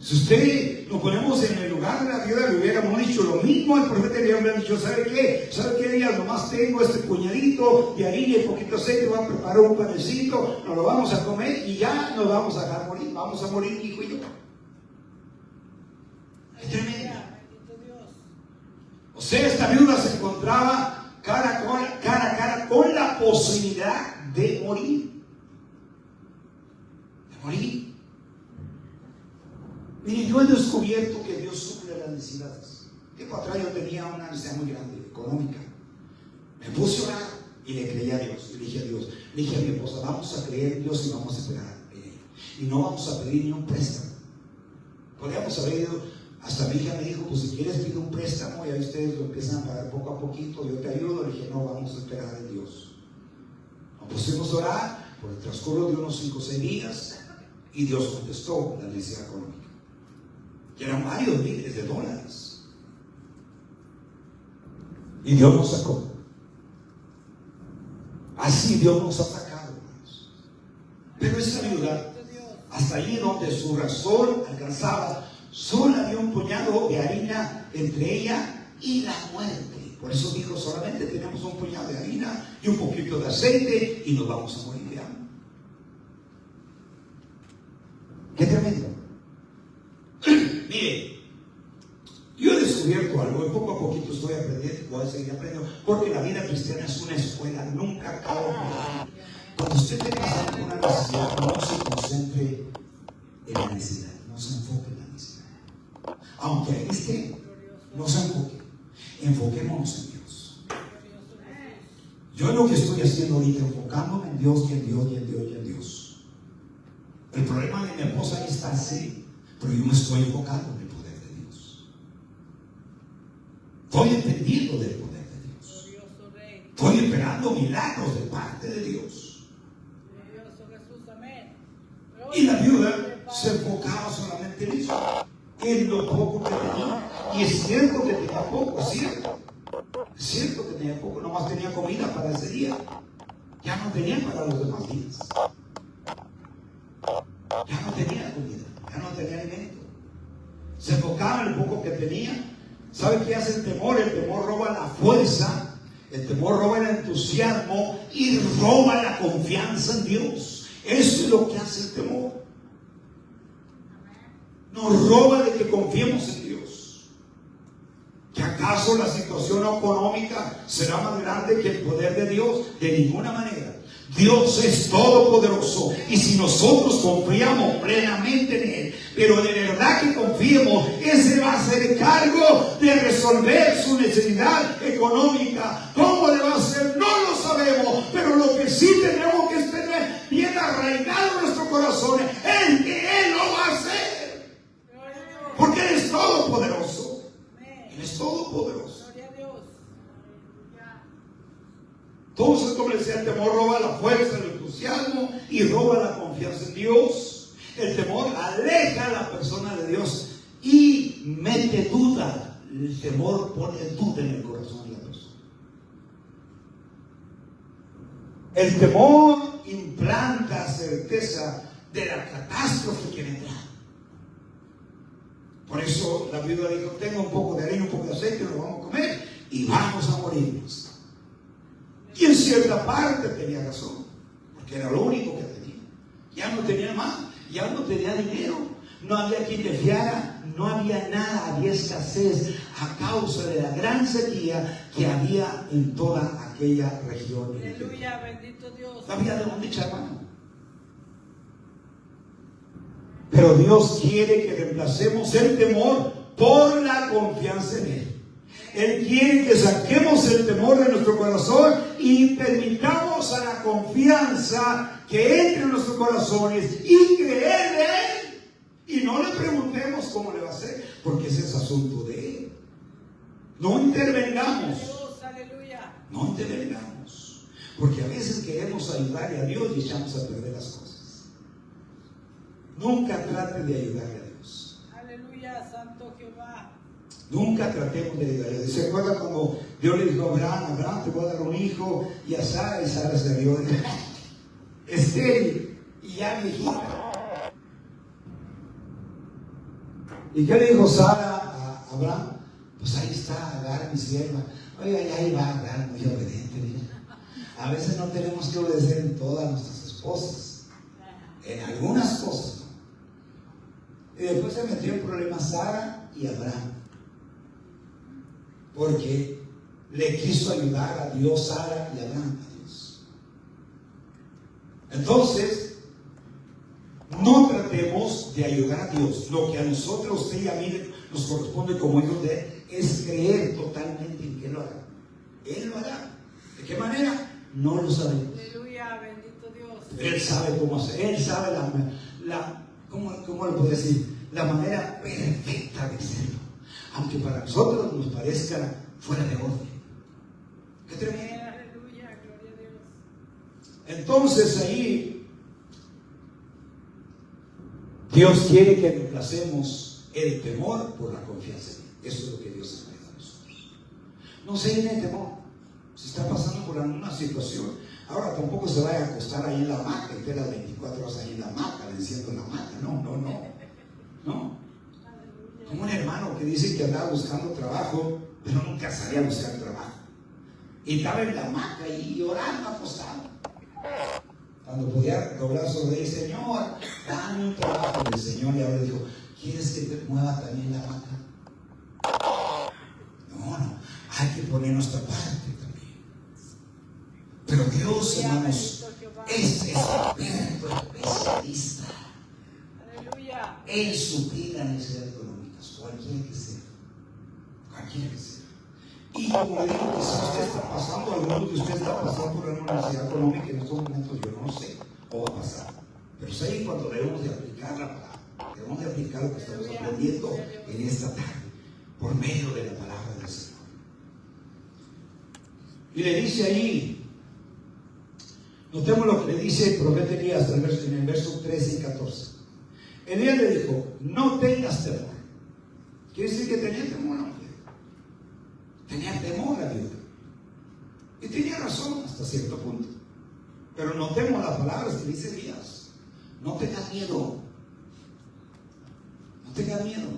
Si usted nos ponemos en el lugar de la viuda, le hubiéramos dicho lo mismo. El profeta le hubiera dicho, ¿sabe qué? ¿Sabe qué? Ella nomás tengo este puñadito de harina y poquito aceite, voy a preparar un panecito, nos lo vamos a comer y ya nos vamos a dejar morir. Vamos a morir, hijo y yo. Es tremendo. O sea, esta viuda se encontraba cara a cara con la posibilidad de morir. De morir. Miren, yo he descubierto que Dios suple las necesidades. Tiempo atrás yo tenía una necesidad muy grande, económica. Me puse a orar y le creí a Dios. Y le dije a Dios, le dije a mi esposa, vamos a creer en Dios y vamos a esperar en Él. Y no vamos a pedir ni un préstamo. Podríamos haber ido. Hasta mi hija me dijo, pues si quieres pide un préstamo y ahí ustedes lo empiezan a pagar poco a poquito, yo te ayudo. Le dije, no, vamos a esperar en Dios. Nos pusimos a orar por el transcurso de unos 5 o 6 días y Dios contestó la necesidad económica. Que eran varios miles de dólares. Y Dios nos sacó. Así Dios nos ha sacado, hermanos. Pero esa viuda, hasta allí donde su razón alcanzaba, solo había un puñado de harina entre ella y la muerte. Por eso dijo, solamente tenemos un puñado de harina y un poquito de aceite y nos vamos a morir de hambre. Qué tremendo. Mire, yo he descubierto algo y poco a poquito estoy aprendiendo, voy a seguir aprendiendo, porque la vida cristiana es una escuela, nunca acaba. Cuando usted tenga alguna necesidad, no se concentre en la necesidad, no se enfoque en la necesidad. Aunque ahí esté, no se enfoque, enfoquémonos en Dios. Yo lo que estoy haciendo ahorita, enfocándome en Dios y en Dios y en Dios y en Dios. El problema de mi esposa ahí está así, pero yo me estoy enfocando en el poder de Dios. Estoy dependiendo del poder de Dios. Estoy esperando milagros de parte de Dios. Y la viuda se enfocaba solamente en eso, en lo poco que tenía. Y es cierto que tenía poco, es cierto. Es cierto que tenía poco, nomás tenía comida para ese día. Ya no tenía para los demás días. Ya no tenía comida, ya no tenía alimento. Se enfocaba en el poco que tenía. ¿Sabe qué hace el temor? El temor roba la fuerza, el temor roba el entusiasmo y roba la confianza en Dios. Eso es lo que hace el temor. Nos roba de que confiemos en Dios. ¿Que acaso la situación económica será más grande que el poder de Dios? De ninguna manera. Dios es todopoderoso, y si nosotros confiamos plenamente en Él, pero de verdad que confiemos, ese va a hacer cargo de resolver su necesidad económica. ¿Cómo le va a hacer? No lo sabemos, pero lo que sí tenemos que tener bien arraigado en nuestros corazones es que Él lo va a hacer, porque Él es todopoderoso. Él es todopoderoso. Entonces, como les decía, el temor roba la fuerza, el entusiasmo y roba la confianza en Dios. El temor aleja a la persona de Dios y mete duda. El temor pone duda en el corazón de la persona. El temor implanta certeza de la catástrofe que vendrá. Por eso la Biblia dijo: tenga un poco de harina, un poco de aceite, lo vamos a comer y vamos a morirnos. Y en cierta parte tenía razón, porque era lo único que tenía. Ya no tenía más, ya no tenía dinero, no había quien le fiara, no había nada, había escasez a causa de la gran sequía que había en toda aquella región. Aleluya, bendito Dios. No había de dónde echar mano. Pero Dios quiere que reemplacemos el temor por la confianza en Él. Él quiere que saquemos el temor de nuestro corazón y permitamos a la confianza que entre en nuestros corazones y creer en Él. Y no le preguntemos cómo le va a hacer, porque ese es asunto de Él. No intervengamos. No intervengamos. Porque a veces queremos ayudarle a Dios y echamos a perder las cosas. Nunca trate de ayudarle a Dios. Aleluya, Santo Jehová. Nunca tratemos de ayudarle. ¿Se acuerdan cuando Dios le dijo a Abraham: Abraham, te voy a dar un hijo? Y a Sara, y Sara se rió de estéril y ya viejita. ¿Y qué le dijo Sara a Abraham? Pues ahí está Agar, mi sierva. Oiga, ya ahí va Agar, muy obediente. Mira. A veces no tenemos que obedecer en todas nuestras esposas, en algunas cosas, ¿no? Y después se metió en problemas Sara y Abraham, porque le quiso ayudar a Dios Sara y Abraham a Dios. Entonces, no tratemos de ayudar a Dios. Lo que a nosotros, usted y a mí nos corresponde como hijos de Él es creer totalmente en que Él lo hará. Él lo hará. ¿De qué manera? No lo sabemos. Aleluya, bendito Dios. Él sabe cómo hacer. Él sabe ¿cómo le puedo decir? La manera perfecta de hacerlo. Aunque para nosotros nos parezca fuera de orden. ¡Qué tremendo! Aleluya, gloria a Dios. Entonces ahí Dios quiere que reemplacemos el temor por la confianza en Él. Eso es lo que Dios espera de nosotros. No se llene de temor. Si está pasando por alguna situación, ahora tampoco se vaya a acostar ahí en la hamaca y esté las 24 horas ahí en la hamaca, venciendo en la hamaca. No. Como un hermano que dice que andaba buscando trabajo, pero nunca salía a buscar trabajo. Y estaba en la hamaca y orando, acostado. Cuando podía doblar su rodilla, Señor, dame un trabajo. Y el Señor le habló y dijo: ¿quieres que te mueva también la hamaca? No, hay que poner nuestra parte también. Pero Dios, hermanos, es experto, especialista. Aleluya. Él suplir las necesidades económicas, cualquiera que sea. Y como le digo, que si usted está pasando, algunos de ustedes está pasando por una necesidad económica en estos momentos, yo no sé, o va a pasar. Pero es ahí cuando debemos de aplicar la palabra. Debemos de aplicar lo que estamos aprendiendo en esta tarde, por medio de la palabra del Señor. Y le dice ahí, notemos lo que le dice el profeta Elías en el verso 13 y 14. Elías le dijo, no tengas temor. Quiere decir que tenía temor a la mujer. Tenía temor a Dios. Y tenía razón hasta cierto punto. Pero notemos las palabras que dice Elías. No tengas miedo. No tengas miedo.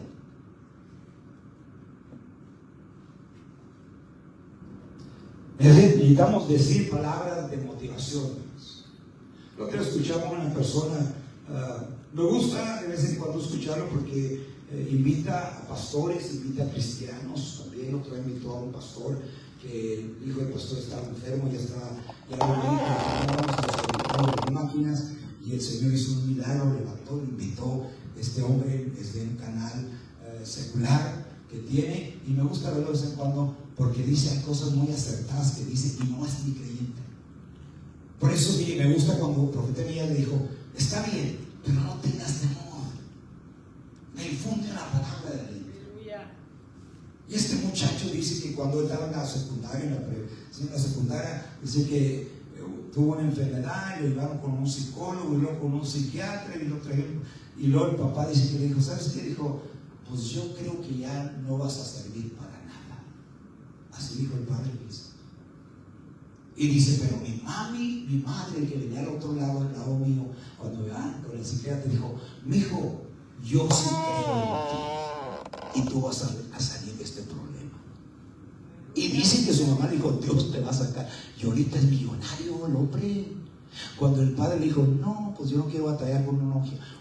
Necesitamos decir palabras de motivación. Lo que escuchamos a una persona, me gusta de vez en cuando escucharlo porque invita a pastores, invita a cristianos. También otro día invitó a un pastor que el hijo del pastor estaba enfermo, ya lo máquinas, y el Señor hizo un milagro, levantó, lo invitó. Este hombre es de un canal secular que tiene, y me gusta verlo de vez en cuando porque dice, hay cosas muy acertadas que dice y no es ni creyente. Por eso me gusta cuando el profeta Elías le dijo, está bien, pero no tengas temor, me infunde la palabra de Dios. Y este muchacho dice que cuando él estaba en la secundaria, dice que tuvo una enfermedad, y lo llevaron con un psicólogo, y luego con un psiquiatra, y lo trajeron, y luego el papá dice que le dijo, ¿sabes qué? Dijo, pues yo creo que ya no vas a servir para nada. Así dijo el padre Luis. Y dice, pero mi madre que venía al otro lado, al lado mío, cuando iban con el psiquiatra, dijo, mijo, yo sí creo en ti, y tú vas a salir de este problema. Y dice que su mamá dijo, Dios te va a sacar. Y ahorita es millonario el hombre. Cuando el padre le dijo, no, pues yo no quiero batallar con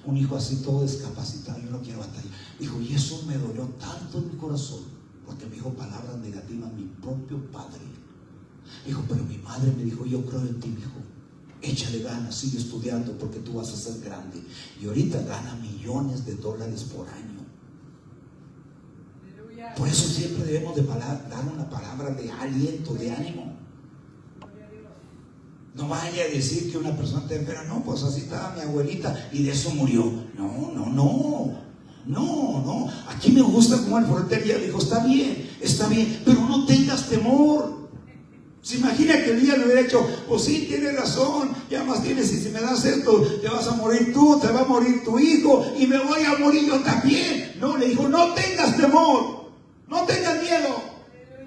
un hijo así todo discapacitado, yo no quiero batallar. Dijo, y eso me dolió tanto en mi corazón, porque me dijo palabras negativas mi propio padre. Dijo, pero mi madre me dijo, yo creo en ti, hijo. Échale ganas, sigue estudiando porque tú vas a ser grande. Y ahorita gana millones de dólares por año. Por eso siempre debemos de dar una palabra de aliento, de ánimo. No vaya a decir que una persona te enferma, no, pues así estaba mi abuelita y de eso murió. No. Aquí me gusta como el profeta Elías dijo, está bien, pero no tengas temor. ¿Se imagina que Elías le hubiera hecho, pues sí, tienes razón, ya más tienes, y si me das esto, te vas a morir tú, te va a morir tu hijo, y me voy a morir yo también? No, le dijo, no tengas temor, no tengas miedo.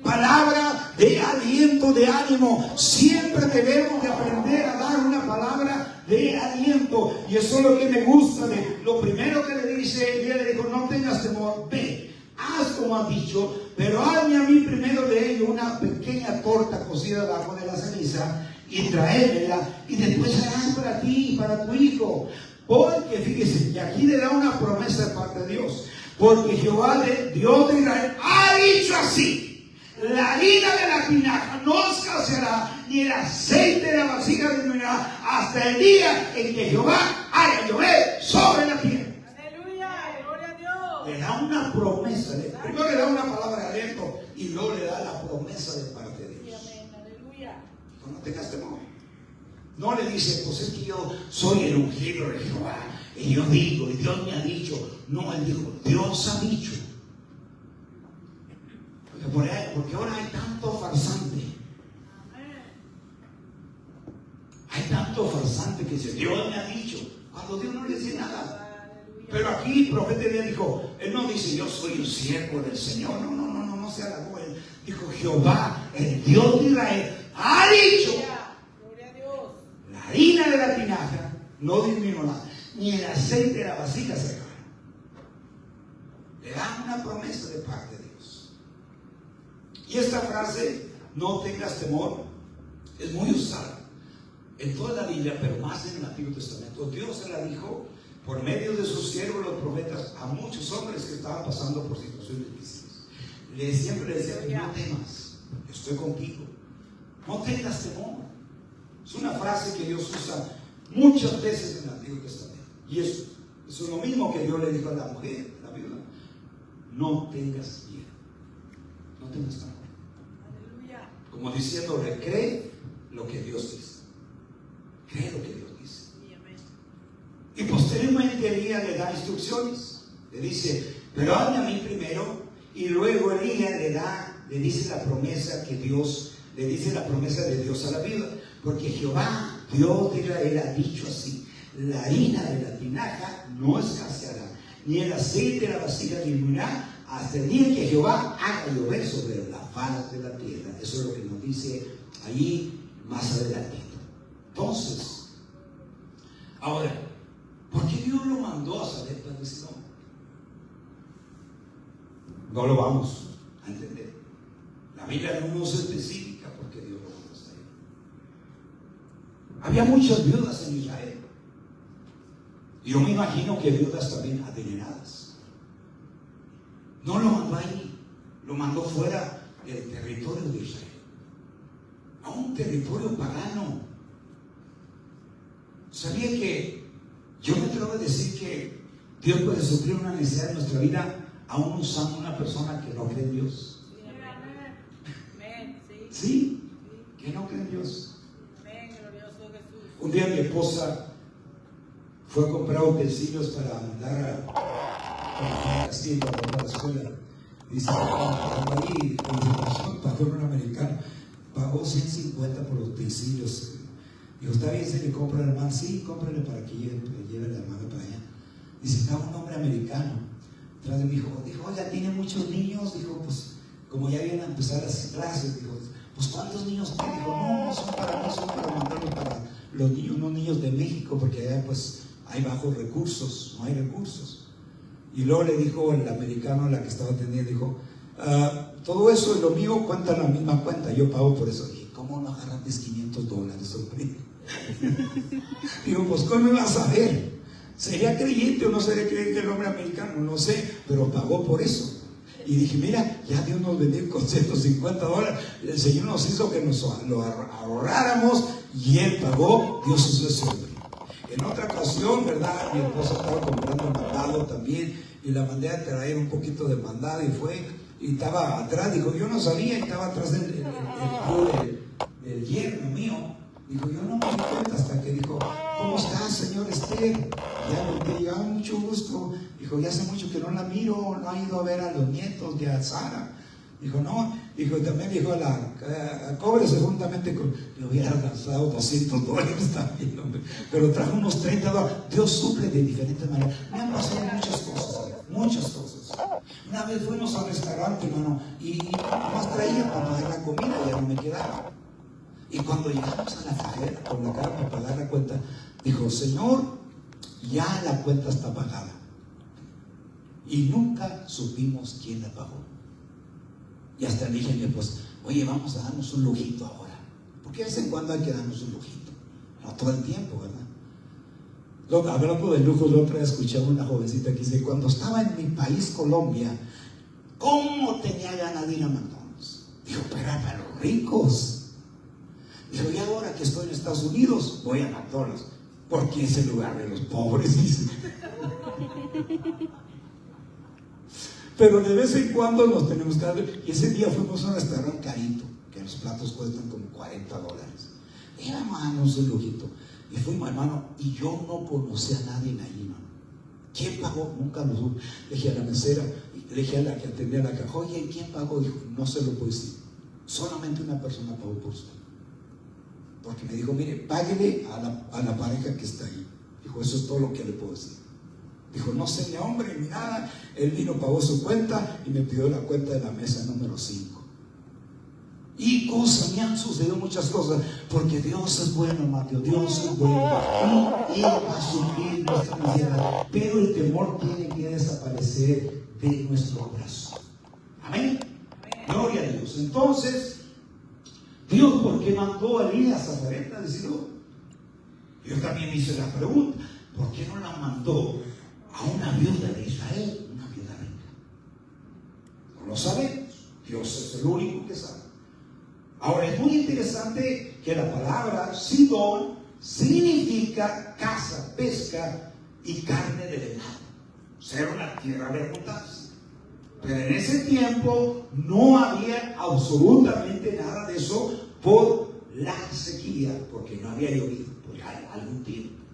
Palabra de aliento, de ánimo. Siempre debemos de aprender a dar una palabra de aliento. Y eso es lo que me gusta de lo primero que le dice. Elías le dijo, no tengas temor, ve, haz como has dicho, pero hazme a mí primero de ello una pequeña torta cocida debajo de la ceniza y tráemela, y después harás para ti y para tu hijo. Porque fíjese, y aquí le da una promesa de parte de Dios. Porque Jehová, Dios de Israel, ha dicho así: la harina de la tinaja no escaseará, ni el aceite de la vasija disminuirá, hasta el día en que Jehová haga llover sobre la tierra. Aleluya, gloria a Dios. Le da una promesa. Primero le da una palabra de aliento y luego le da la promesa de parte de Dios. Aleluya. No tengas temor. No le dice, pues es que yo soy el ungido de Jehová, y yo digo, y Dios me ha dicho. No, él dijo, Dios ha dicho. Porque ahora hay tanto farsante. Hay tanto farsante que dice, Dios me ha dicho, cuando Dios no le dice nada. Pero aquí el profeta Elías dijo, él no dice, yo soy un siervo del Señor. No se halagó. Él dijo, Jehová, el Dios de Israel, ha dicho: la harina de la tinaja no disminuirá, ni el aceite de la vasija se acabará. Le da una promesa de parte de Dios. Y esta frase, no tengas temor, es muy usada en toda la Biblia, pero más en el Antiguo Testamento. Dios se la dijo por medio de sus siervos, los profetas, a muchos hombres que estaban pasando por situaciones difíciles. Siempre le decía, no temas, estoy contigo. No tengas temor. Es una frase que Dios usa muchas veces en el Antiguo Testamento. Y eso es lo mismo que Dios le dijo a la mujer, la viuda. No tengas miedo. No tengas temor. Aleluya. Como diciéndole, cree lo que Dios dice. Cree lo que Dios dice. posteriormente Elías le da instrucciones. Le dice, pero hazme a mí primero. Y luego Elías le dice la promesa que Dios, le dice la promesa de Dios a la viuda. Porque Jehová, Dios de Israel, ha dicho así: la harina de la tinaja no escaseará, ni el aceite de la vasija disminuirá, hasta el día que Jehová haga llover sobre la faz de la tierra. Eso es lo que nos dice allí más adelante. Entonces, ahora, ¿por qué Dios lo mandó a Sarepta de Sidón? No lo vamos a entender. La Biblia no nos especifica por qué Dios lo mandó hasta ahí. Había muchas viudas en Israel. Y yo me imagino que viudas también adineradas. No lo mandó ahí, lo mandó fuera del territorio de Israel, a un territorio pagano. ¿Sabía que yo me atrevo a decir que Dios puede suplir una necesidad en nuestra vida aún usando una persona que no cree en Dios? Sí, que no cree en Dios. Un día mi esposa fue a comprar utensilios para mandar a Castillo a la escuela. Dice, ahí, pagó un americano, pagó 150 por los utensilios. Dijo, ¿está bien si le compra al hermano? Sí, cómprale para que lleve la hermana para allá. Dice, estaba un hombre americano atrás de mi hijo. Dijo, oiga, ¿tiene muchos niños? Dijo, pues, como ya vienen a empezar las clases, dijo, pues, ¿cuántos niños tiene? Dijo, no son para mí, son para mandarlos para los niños, no niños de México, porque allá, pues, hay bajos recursos, no hay recursos. Y luego le dijo el americano a la que estaba atendiendo, dijo, todo eso es lo mío, cuenta la misma cuenta, yo pago por eso. Dije, ¿cómo no agarraste $500, hombre? Digo, pues ¿cómo vas a ver? ¿Sería creyente o no sería creyente el hombre americano? No sé, pero pagó por eso. Y dije, mira, ya Dios nos vendió con $150. El Señor nos hizo que nos lo ahorráramos y Él pagó, Dios usó ese hombre. En otra ocasión, ¿verdad? Mi esposa estaba comprando mandado también y la mandé a traer un poquito de mandado y fue, y estaba atrás, dijo, yo no sabía, y estaba atrás del yerno mío. Dijo, yo no me di cuenta hasta que dijo, ¿cómo estás, señor Esther? Ya te llegaba mucho gusto. Dijo, ya hace mucho que no la miro, no ha ido a ver a los nietos de Sara. Dijo, no. Dijo, y también dijo, cóbrese juntamente con, le hubiera gastado $200 también, hombre, pero trajo unos $30. Dios suple de diferentes maneras. Me han pasado muchas cosas. Una vez fuimos al restaurante, hermano, y nomás traía para pagar la comida, ya no me quedaba. Y cuando llegamos a la cajera con la cara para pagar la cuenta, dijo, Señor, ya la cuenta está pagada. Y nunca supimos quién la pagó. Y hasta le dije a mi esposa, oye, vamos a darnos un lujito ahora. Porque de vez en cuando hay que darnos un lujito. No todo el tiempo, ¿verdad? Hablando de lujos, la otra vez escuché a una jovencita que dice, cuando estaba en mi país, Colombia, ¿cómo tenía ganas de ir a McDonald's? Dijo, pero era para los ricos. Dijo, y ahora que estoy en Estados Unidos, voy a McDonald's, porque es el lugar de los pobres, dice. Pero de vez en cuando nos tenemos que dar. Y ese día fuimos a un restaurante carito, que los platos cuestan como $40. Y hermano, un lujito. Y fuimos, hermano, y yo no conocía a nadie ahí, hermano. ¿Quién pagó? Nunca lo supe. Le dije a la mesera, le dije a la que atendía la caja, oye, ¿quién pagó? Dijo, no se lo puedo decir. Solamente una persona pagó por usted. Porque me dijo, mire, páguele a la pareja que está ahí. Dijo, eso es todo lo que le puedo decir. Dijo, no sé ni hombre ni nada. Él vino, pagó su cuenta y me pidió la cuenta de la mesa número 5. Y cosas, me han sucedido muchas cosas, porque Dios es bueno, Mateo, Dios es bueno. Y Él va a suplir nuestra necesidad. Pero el temor tiene que desaparecer de nuestro corazón. Amén. Gloria a Dios. Entonces, Dios, ¿por qué mandó a Elías a Sarepta de Sidón? Yo también hice la pregunta, ¿por qué no la mandó a una viuda de Israel, una viuda rica? No lo sabemos. Dios es el único que sabe. Ahora, es muy interesante que la palabra Sidón significa caza, pesca y carne de venado. O sea, era una tierra de abundancia. Pero en ese tiempo no había absolutamente nada de eso por la sequía, porque no había llovido por algún tiempo.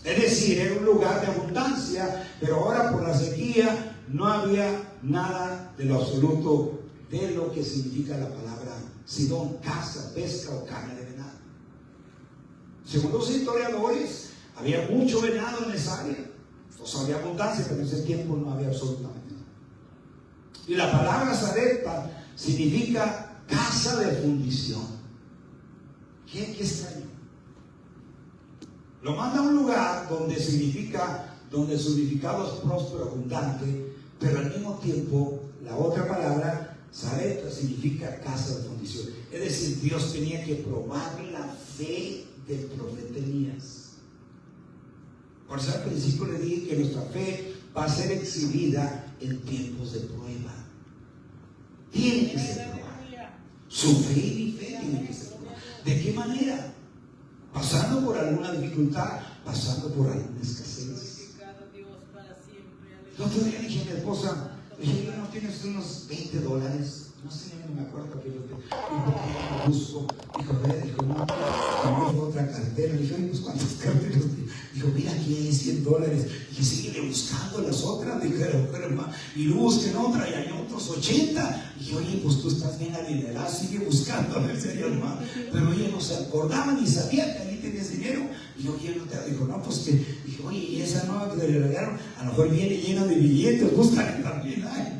Es decir, era un lugar de abundancia, pero ahora por la sequía no había nada de lo absoluto de lo que significa la palabra Sidón: caza, pesca o carne de venado. Según los historiadores, había mucho venado en esa área. Entonces había abundancia, pero en ese tiempo no había absolutamente nada. Y la palabra Zarepta significa casa de fundición. Qué extraño. Lo manda a un lugar donde el significado es próspero, abundante, pero al mismo tiempo la otra palabra, Zarepta, significa casa de fundición. Es decir, Dios tenía que probar la fe del profeta Elías. Por eso al principio le dije que nuestra fe va a ser exhibida en tiempos de prueba. Tiene que ser probada. Su fe y mi fe tienen que ser probadas. ¿De qué manera? Pasando por alguna dificultad, pasando por alguna escasez. El otro día dije a mi esposa, dije, ¿no tienes unos $20? No sé, no me acuerdo que yo busco. Dijo, no, tengo otra cartera. Dije, pues ¿cuántas carteras? Dijo, mira, aquí hay $100. Dije, síguele buscando las otras. Dije, hermano, y busquen otra, y hay otros 80. Dije, oye, pues tú estás bien adinerado, sigue buscando, en serio, hermano. Pero ella no se acordaba ni sabía que ahí tenías dinero. Y yo, ¿quién no te dijo? No, pues que, dije, oye, y esa nueva que le regalaron, a lo mejor viene llena de billetes, buscan también hay.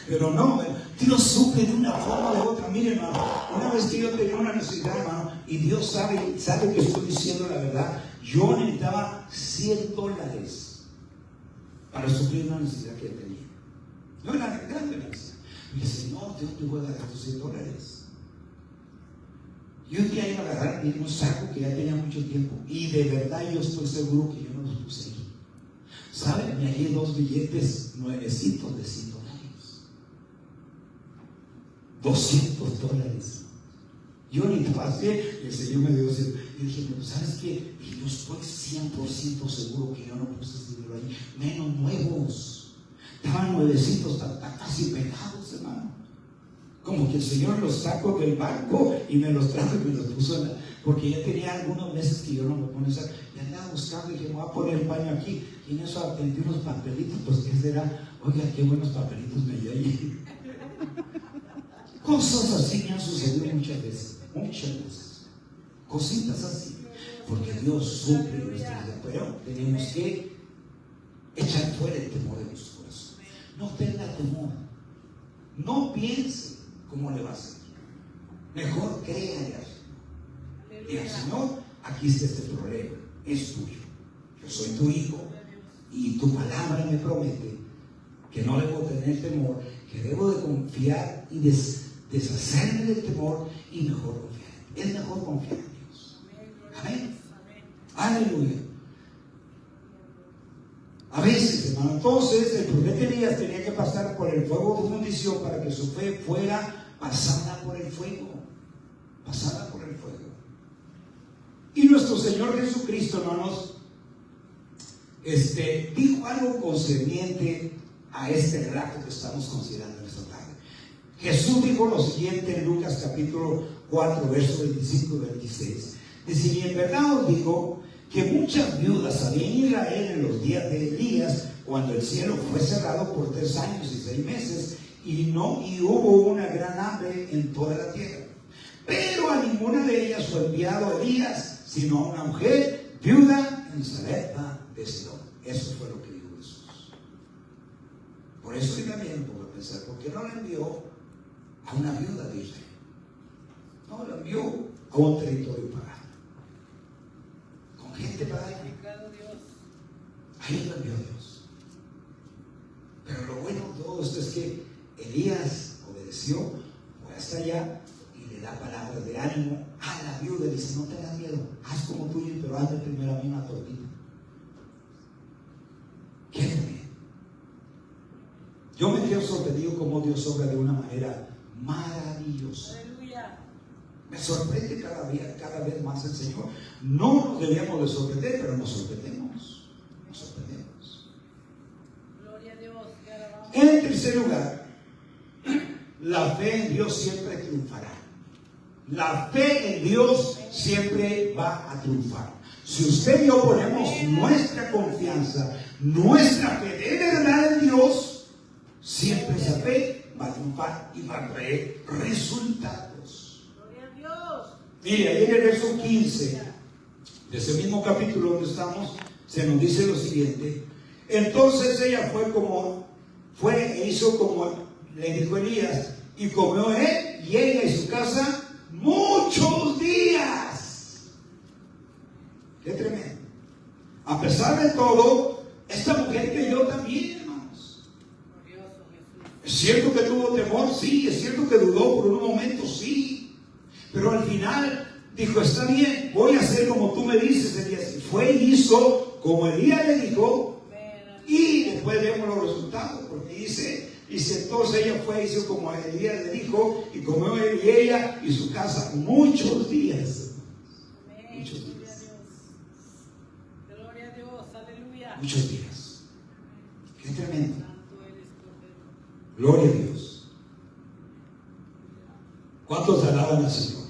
Pero no, Dios suple de una forma o de otra. Mire, hermano, una vez que yo tenía una necesidad, hermano, y Dios sabe que estoy diciendo la verdad, yo necesitaba $100 para suplir una necesidad que tenía. No era grande la necesidad. Y dije, Señor, ¿de dónde voy a agarrar estos $100? Y un día iba a agarrar un saco que ya tenía mucho tiempo, y de verdad yo estoy seguro que yo no los puse ahí. ¿Saben? Me hallé 2 billetes nuevecitos de $100. $200. Yo ni pasé, y el Señor me dio $100. Y dije, pero ¿sabes qué? Y yo estoy 100% seguro que yo no puse ese dinero ahí, menos nuevos. Estaban nuevecitos, estaban casi pegados, hermano. Como que el Señor los sacó del banco y me los trajo y me los puso en la... Porque ya tenía algunos meses que yo no me ponía a usar. Y andaba buscando y dije, me voy a poner el paño aquí. Y en eso aprendí unos papelitos, pues ¿qué será? Oiga, qué buenos papelitos me dio allí. Cosas así me han sucedido muchas veces. Cositas así. Porque Dios suple nuestra vida. Pero tenemos que echar fuera el temor de nuestro corazón. No tenga temor. No piense cómo le va a hacer. Mejor créale al Señor. Diga, Señor, aquí está este problema. Es tuyo. Yo soy tu hijo. Y tu palabra me promete que no debo tener temor, que debo de confiar y deshacerme del temor y mejor confiar. Es mejor confiar en Dios. Amén. Aleluya. A veces, hermano, entonces el profeta Elías tenía que pasar por el fuego de fundición para que su fe fuera pasada por el fuego. Pasada por el fuego. Y nuestro Señor Jesucristo, hermanos, dijo algo concerniente a este relato que estamos considerando esta tarde. Jesús dijo lo siguiente en Lucas capítulo 4, versos 25 y 26. Dice, y en verdad os digo que muchas viudas había en Israel en los días de Elías, cuando el cielo fue cerrado por 3 años y 6 meses, y hubo una gran hambre en toda la tierra. Pero a ninguna de ellas fue enviado Elías, sino a una mujer viuda en Zarepta de Sidón. Eso fue lo que dijo Jesús. Por eso yo también puedo pensar, ¿por qué no le envió a una viuda de Israel? No, la envió a un territorio pagano, con gente pagana. Ahí lo envió Dios. Pero lo bueno de todo esto es que Elías obedeció, fue hasta allá y le da palabras de ánimo a la viuda. Dice, no tengas miedo, haz como tú, pero hazme primero a mí una tortita. ¿Qué bien? Yo me quedo sorprendido cómo Dios obra de una manera maravillosa. Aleluya. Me sorprende cada vez más el Señor. No nos debíamos de sorprender, pero nos sorprendemos. Nos sorprendemos. Gloria a Dios. Te alabamos. En el tercer lugar, la fe en Dios siempre triunfará. La fe en Dios siempre va a triunfar. Si usted y yo ponemos nuestra confianza, nuestra fe de verdad en Dios, siempre esa fe va a triunfar y va a traer resultados. Gloria a Dios. Mire, ahí en el verso 15 de ese mismo capítulo donde estamos, se nos dice lo siguiente. Entonces ella fue e hizo como le dijo Elías, y comió él y ella y su casa muchos días. Qué tremendo. A pesar de todo, esta mujer creyó también, hermanos. Glorioso Jesús. Es cierto que tuvo temor, sí. Es cierto que dudó por un momento, sí. Pero al final dijo, está bien, voy a hacer como tú me dices, Elías. Y fue y hizo como Elías le dijo. Y después vemos los resultados, porque dice entonces ella fue y hizo como Elías le dijo, y comió él y ella y su casa muchos días. Amén. Muchos Gloria a días. Dios. Gloria a Dios. Aleluya. Muchos días. Qué tremendo. Santo eres, Cordero. Gloria a Dios. ¿Cuántos alaban al Señor?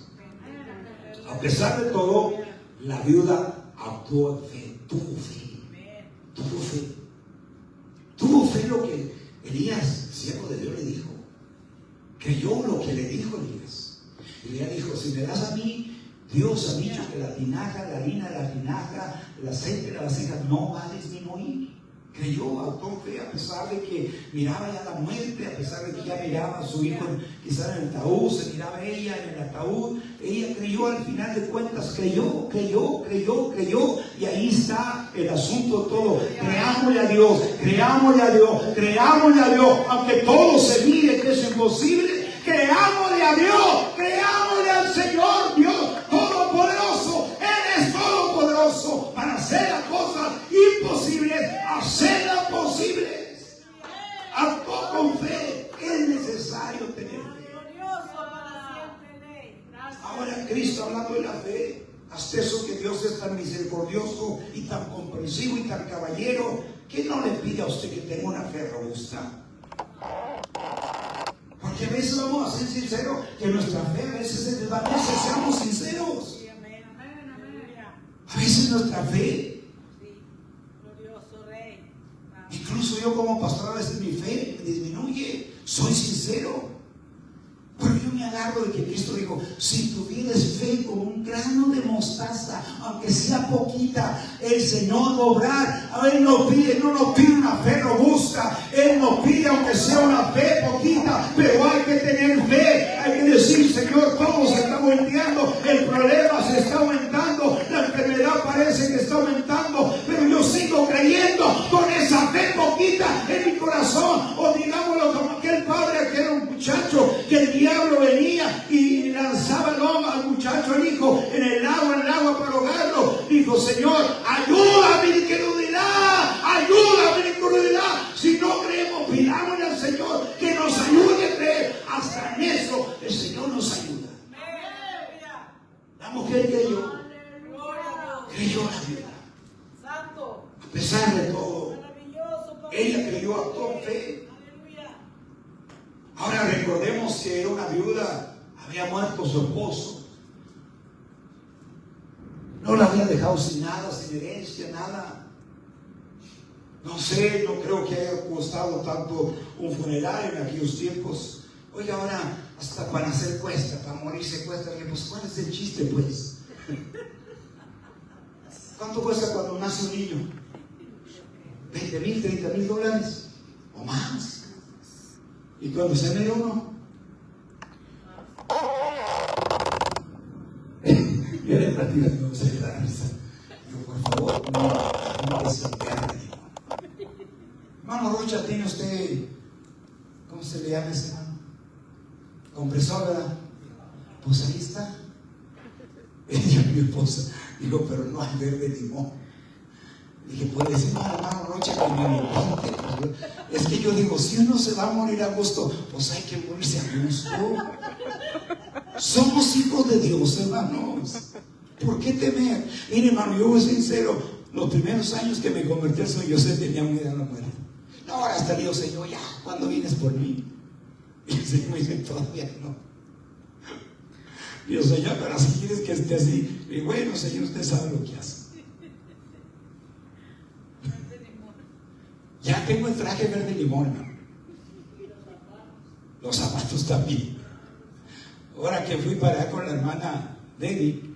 A pesar de todo, la viuda actuó en fe, tuvo fe. Amén. Tuvo fe. Tuvo fe lo que Elías, siervo de Dios, le dijo. Creyó lo que le dijo Elías. Elías dijo, si me das a mí, Dios ha dicho que la tinaja, la harina de la tinaja, el aceite de la vasija no va a disminuir. Creyó, actuó fe a pesar de que miraba ya la muerte, a pesar de que ya miraba a su hijo quizás en el ataúd, se miraba ella en el ataúd. Ella creyó, al final de cuentas, creyó, y ahí está el asunto todo. Creámosle a Dios, creámosle a Dios, creámosle a Dios, aunque todo se mire que es imposible, creámosle a Dios, creámosle al Señor, Dios todopoderoso. Él es todopoderoso para hacer las cosas imposibles, hacerlas posibles. Actuó con fe, es necesario tener fe. Glorioso para siempre, Rey. Gracias. Ahora Cristo hablando de la fe, hasta eso que Dios es tan misericordioso y tan comprensivo y tan caballero, que no le pide a usted que tenga una fe robusta. Porque a veces vamos a ser sinceros, que nuestra fe a veces se desvanece, seamos sinceros. Sí, amén. Amén. Amén. A veces nuestra fe, Sí. Glorioso Rey. Amén. incluso yo como pastor, a veces mi fe disminuye, soy sincero. Pero yo me agarro de que Cristo dijo, si tuvieres fe como un grano de mostaza, aunque sea poquita, el Señor va a obrar. Él no nos pide una fe robusta, Él nos pide aunque sea una fe poquita, pero hay que tener fe, hay que decir, Señor, todo se está volteando, el problema se está aumentando, la enfermedad parece que está aumentando, pero yo sigo creyendo con esa fe poquita en mi corazón. O digámoslo como aquel padre que era un muchacho, que el diablo venía y lanzaba al muchacho, al hijo, en el agua para ahogarlo. Dijo, Señor, ayúdame mi incredulidad, ayúdame mi incredulidad. Si no creemos, pidámosle al Señor que nos ayude a creer. Hasta en eso el Señor nos ayuda. Aleluya. La mujer creyó, Gloria a Dios. creyó la vida. Santo. A pesar de todo, Maravilloso. Padre. ella creyó, actuó en fe. Aleluya. Ahora recordemos que era una viuda, había muerto su esposo. No la había dejado sin nada, sin herencia, nada. No sé, no creo que haya costado tanto un funeral en aquellos tiempos. Oiga, ahora hasta para nacer cuesta, para morirse cuesta. Pues ¿cuál es el chiste, pues? ¿Cuánto cuesta cuando nace un niño? $20,000, $30,000 o más. Y cuando se muere uno, yo le platico, no se le da risa. Digo, por favor, no desenterre. Hermano Rocha, ¿tiene usted, cómo se le llama ese hermano? Compresor, ¿verdad? Pues ahí está. Ella, mi esposa, digo, pero no hay verde limón. Dije, pues decimos al hermano Rocha que me alimente. Es que yo digo, si uno se va a morir a gusto, pues hay que morirse a gusto. Somos hijos de Dios, hermanos. ¿Por qué temer? Mire, hermano, yo voy sincero, los primeros años que me convertí al Señor, yo sé tenía miedo a la muerte. No, ahora hasta Dios, Señor, ya, ¿cuándo vienes por mí? Y el Señor me dice, todavía no. Y yo, Señor, pero si quieres que esté así, y bueno, Señor, usted sabe lo que hace. Ya tengo el traje verde limón, hermano. Los zapatos también. Ahora que fui para allá con la hermana Debbie,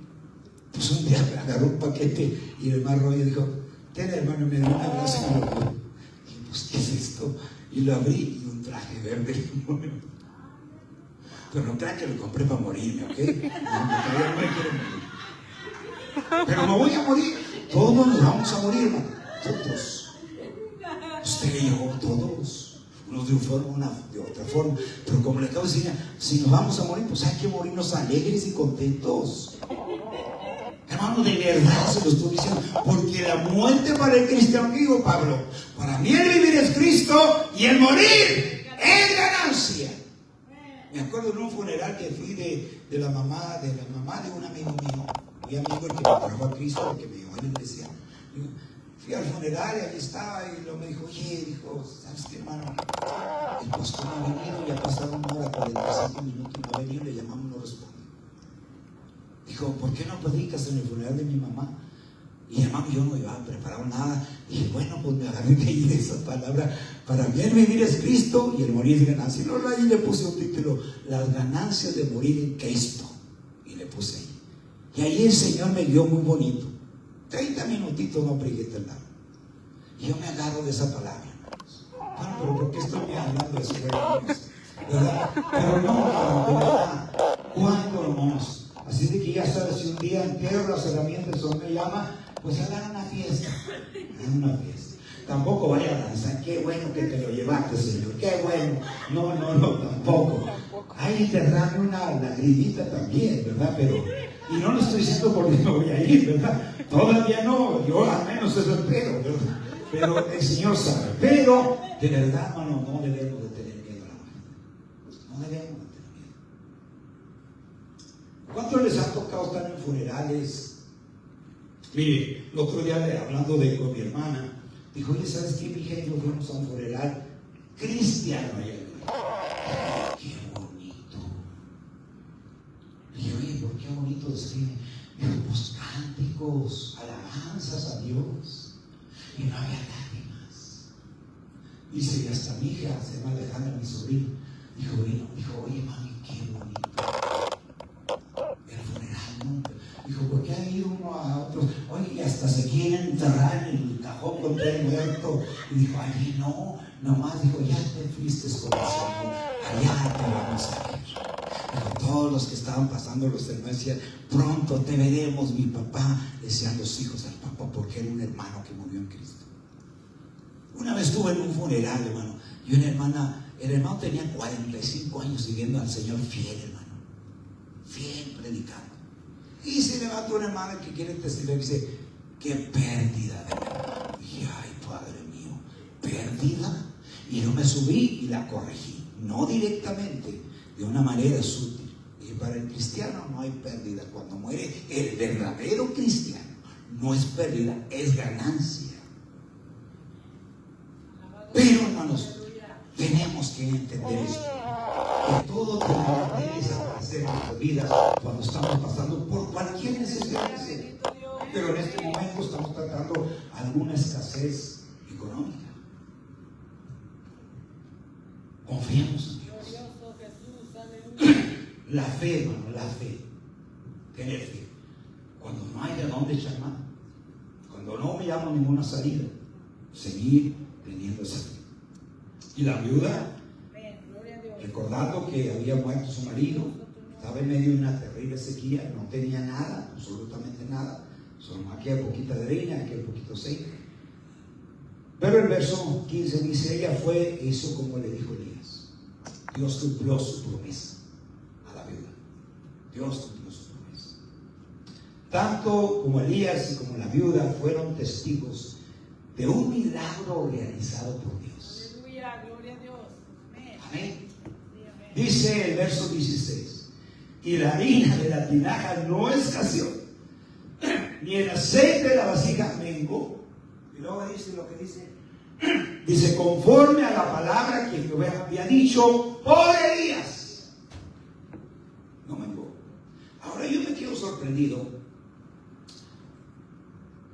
pues un día me agarró un paquete y el hermano Roy dijo: ten, hermano, me dio un abrazo y me lo dio. Y pues, ¿qué es esto? Y lo abrí y un traje verde limón. Pero no crean que lo compré para morirme, ¿ok? No, todavía no me quiero morir. Pero me voy a morir. Todos nos vamos a morir, hermano. Todos. Usted y yo, todos. Unos de una forma, una de otra forma. Pero como le acabo de decir, si nos vamos a morir, pues hay que morirnos alegres y contentos. Hermano, de verdad se lo estoy diciendo. Porque la muerte para el cristiano, digo Pablo, para mí el vivir es Cristo y el morir es ganancia. Me acuerdo en un funeral que fui de la mamá de un amigo mío, muy amigo, el que me trajo a Cristo, el que me llevó a la iglesia. Fui al funeral y allí estaba y luego me dijo: oye, dijo, ¿sabes qué, hermano? El pastor no ha venido, ya pasaron 1 hora 45 minutos y no ha venido, le llamamos y no responde. Dijo: ¿por qué no predicas en el funeral de mi mamá? Y hermano, yo no iba preparado nada. Dije: bueno, pues me agarré de ahí de esa palabra. Para mí el vivir es Cristo y el morir es ganancia. Y luego ahí le puse un título: las ganancias de morir en Cristo. Y le puse ahí. Y ahí el Señor me dio muy bonito. 30 minutitos no prediqué el lado. Y yo me agarro de esa palabra. Bueno, pero ¿por qué estoy hablando de eso? ¿Verdad? Pero no, de verdad, ¿cuánto hermanos? Así de que ya sabes, si un día entero las herramientas el Señor me llama, pues hagan una fiesta. Hagan una fiesta. Tampoco vaya a danzar: qué bueno que te lo llevaste, Señor, qué bueno. No, tampoco. Ahí te dan una lagrimita también, ¿verdad? Pero, y no lo estoy diciendo porque me voy a ir, ¿verdad? Todavía no, yo al menos eso espero, ¿verdad? Pero el Señor sabe. Pero, de verdad, hermano, no debemos de tener miedo a la muerte. No debemos de tener miedo. ¿Cuántos les ha tocado estar en funerales? Mire, el otro día hablando con mi hermana, dijo: oye, ¿sabes qué, mi hija? Yo fuimos a un funeral cristiano allá. Qué bonito. Y yo: oye, ¿por qué bonito describe? Dijo: pues cánticos, alabanzas a Dios. Y no había lágrimas. Dice: y hasta mi hija, se llama Alejandra, mi sobrina, dijo: oye, mami, qué bonito el funeral, ¿no? Dijo: ¿por qué ha ido uno a otros? Oye, y hasta se quieren enterrar en el cajón con todo el muerto. Y dijo: allí no, nomás, dijo, ya te fuiste con el Señor, allá te vamos a ver. Dijo: todos los que estaban pasando los hermanos decían: pronto te veremos, mi papá. Decían los hijos al papá, porque era un hermano que murió en Cristo. Una vez estuve en un funeral, hermano, y una hermana, el hermano tenía 45 años sirviendo al Señor, fiel, hermano, fiel, predicando. Y se levantó una hermana que quiere testificar y dice: qué pérdida de verdad. Y dije: ay, Padre mío, pérdida. Y yo me subí y la corregí, no directamente, de una manera sutil. Y para el cristiano no hay pérdida. Cuando muere el verdadero cristiano, no es pérdida, es ganancia. Pero, hermanos, tenemos que entender esto, que todo tenemos que desaparecer en nuestras vidas cuando estamos pasando por cualquier necesidad. Pero en este momento estamos tratando alguna escasez económica. Confiemos en Dios. La fe, hermano, la fe. Tener fe. Cuando no hay de dónde echar mano, cuando no veamos ninguna salida, seguir teniendo esa fe. Y la viuda, recordando que había muerto su marido, estaba en medio de una terrible sequía, no tenía nada, absolutamente nada, solo aquí hay poquita de harina, aquí hay poquito aceite. Pero el verso 15 dice: ella fue e hizo como le dijo Elías. Dios cumplió su promesa a la viuda. Dios cumplió su promesa. Tanto como Elías y como la viuda fueron testigos de un milagro realizado por Dios. Aleluya, gloria a Dios. Amén. Dice el verso 16: y la harina de la tinaja no escaseó, ni el aceite de la vasija menguó. Y luego dice lo que dice: dice, conforme a la palabra que Jehová había dicho por Elías, no menguó. Ahora yo me quedo sorprendido.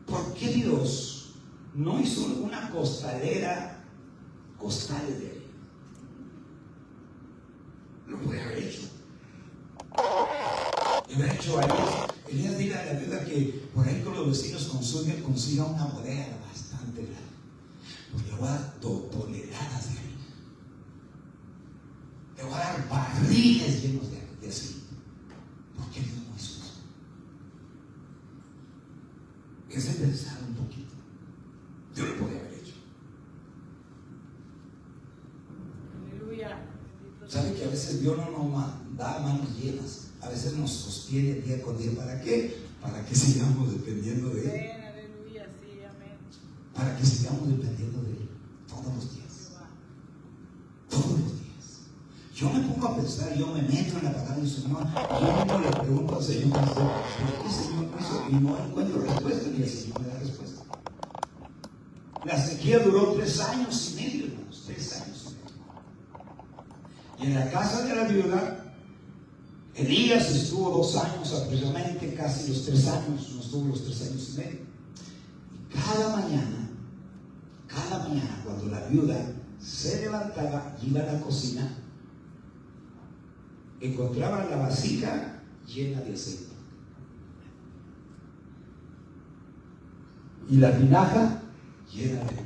¿Por qué Dios no hizo una costalera costales de harina. Lo puede haber hecho. Y haber hecho Elías dile a la viuda que por ahí con los vecinos consiga una bodega bastante grande, porque le voy a dar toneladas de harina, le voy a dar barriles llenos de aceite. ¿Por qué Dios no hizo eso? Es de pensar un poquito. Dios lo podía haber hecho. Aleluya. ¿Sabe que a veces Dios no nos da manos llenas? A veces nos sostiene día con día. ¿Para qué? Para que sigamos dependiendo de Él. Amén, aleluya, sí, amén. Para que sigamos dependiendo de Él todos los días. Todos los días. Yo me pongo a pensar, yo me meto en la palabra del Señor, yo no le pregunto al Señor, ¿por qué Señor hizo? Y no encuentro respuesta, ni el Señor me da respuesta. La sequía duró 3 años y medio, hermanos, 3 años y medio. Y en la casa de la viuda, Elías estuvo 2 años aproximadamente, casi los 3 años, no estuvo los 3 años y medio. Y cada mañana, cuando la viuda se levantaba y iba a la cocina, encontraba la vasija llena de aceite y la tinaja llena de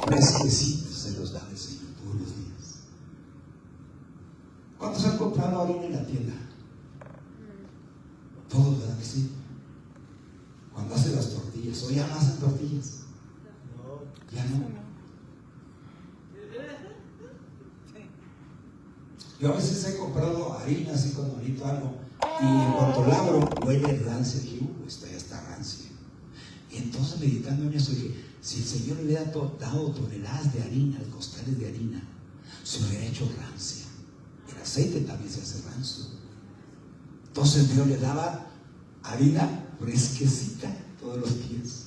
fresquecitos. Se los da el Señor todos los días. ¿Cuántos han comprado harina en la tienda? Todos, ¿verdad que sí? Cuando hacen las tortillas, ¿o ya no hacen tortillas? No. Ya no. Yo a veces he comprado harina así cuando necesito algo, y en cuanto la abro, huele rancia. Dije, esta ya está rancia. Y entonces, meditando en eso, dije, si el Señor le hubiera dado toneladas de harina, costales de harina, se hubiera hecho rancia. El aceite también se hace rancio. Entonces Dios le daba harina fresquecita todos los días,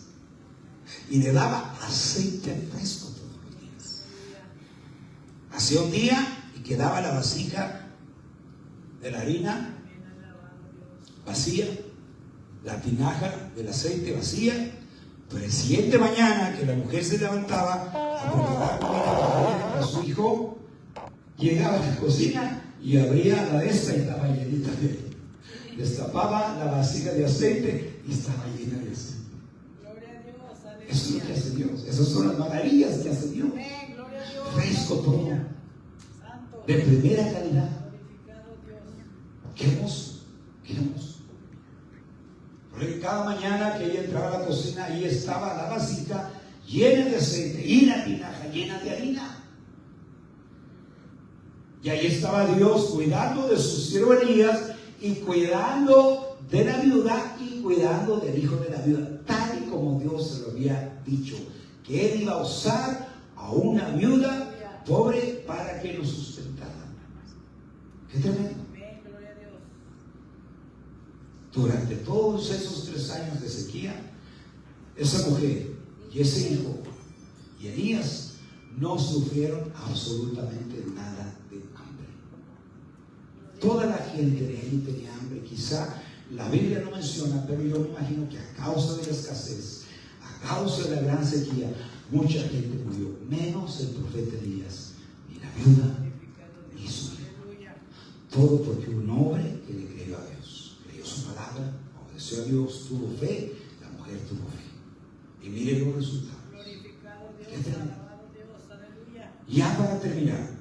y le daba aceite fresco todos los días. Hacía un día y quedaba la vasija de la harina vacía, la tinaja del aceite vacía. Pero el siguiente mañana que la mujer se levantaba a preparar comida para su hijo, llegaba a la cocina y abría la de esta y estaba llenita de él. Destapaba la vasija de aceite y estaba llena de aceite. Gloria a Dios, aleluya. Eso es lo que hace Dios. Esas son las maravillas que hace Dios. Amén, gloria a Dios. Fresco todo, Santo. de primera calidad. Glorificado Dios. Qué hermoso, qué hermoso. Porque cada mañana que ella entraba a la cocina, ahí estaba la vasija llena de aceite y la tinaja llena de harina. Y ahí estaba Dios cuidando de su siervo Elías, y cuidando de la viuda, y cuidando del hijo de la viuda, tal y como Dios se lo había dicho, que Él iba a usar a una viuda pobre para que lo sustentara. Qué tremendo. Amén, gloria a Dios. Durante todos esos 3 años de sequía, esa mujer y ese hijo y Elías no sufrieron absolutamente nada de hambre. Toda la gente de ahí tenía hambre. Quizá la Biblia no menciona, pero yo me imagino que a causa de la escasez, a causa de la gran sequía, mucha gente murió, menos el profeta Elías, ni la viuda, ni su hijo. Todo porque un hombre que le creyó a Dios, creyó su palabra, obedeció a Dios, tuvo fe. La mujer tuvo fe. Y miren los resultados. Glorificado Qué Dios, tremendo. alabado Dios, aleluya. Ya para terminar,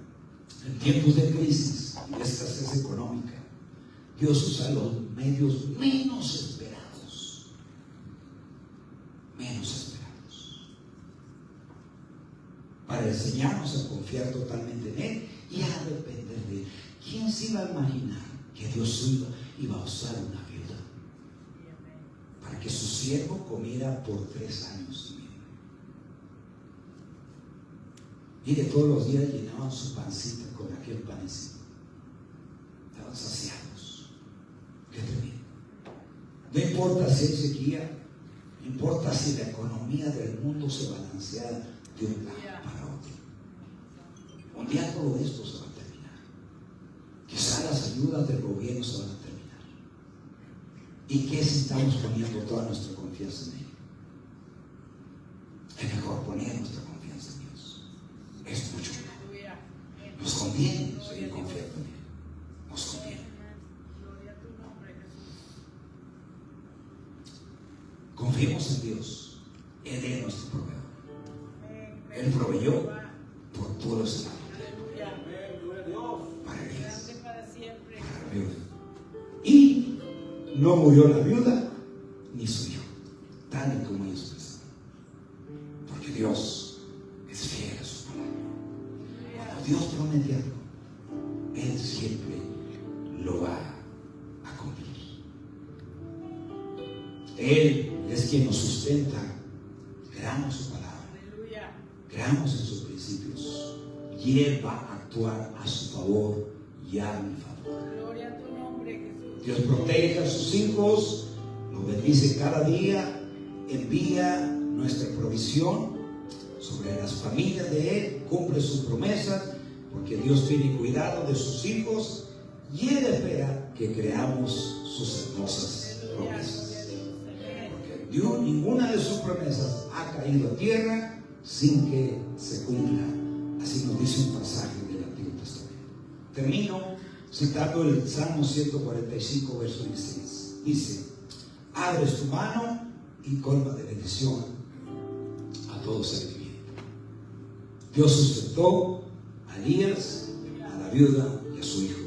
en tiempos de crisis y de escasez económica, Dios usa los medios menos esperados. Menos esperados. Para enseñarnos a confiar totalmente en Él y a depender de Él. ¿Quién se iba a imaginar que Dios iba a usar una viuda para que su siervo comiera por 3 años y medio? Mire, todos los días llenaban su pancita con aquel panecito. Estaban saciados. Qué tremendo. No importa si hay sequía, no importa si la economía del mundo se balancea de un lado para otro. Un día todo esto se va a terminar. Quizá las ayudas del gobierno se van a terminar. ¿Y qué si estamos poniendo toda nuestra confianza en Él? Es mejor poner nuestra confianza en Dios. conviene seguir confiando en Él. Nos conviene. Gloria a tu nombre, Jesús. Confiemos en Dios. Él es nuestro proveedor. Él proveyó por todos los lados. Para Él. Grande para siempre. Y no murió la viuda ni su hijo, tal y como ellos pensaban. Porque Dios es fiel a su palabra. Cuando Dios promete algo, Él siempre lo va a cumplir. Él es quien nos sustenta. Creamos su palabra. Aleluya. Creamos en sus principios. Y Él va a actuar a su favor y a mi favor. Gloria a tu nombre, Jesús. Dios protege a sus hijos, los bendice cada día, envía nuestra provisión sobre las familias de Él, cumple sus promesas, porque Dios tiene cuidado de sus hijos y Él espera que creamos sus hermosas promesas. Porque Dios, ninguna de sus promesas ha caído a tierra sin que se cumpla. Así nos dice un pasaje del Antiguo Testamento. Termino citando el Salmo 145, verso 16. Dice: abres tu mano y colma de bendición a todo ser viviente. Dios sustentó a Elías, a la viuda y a su hijo,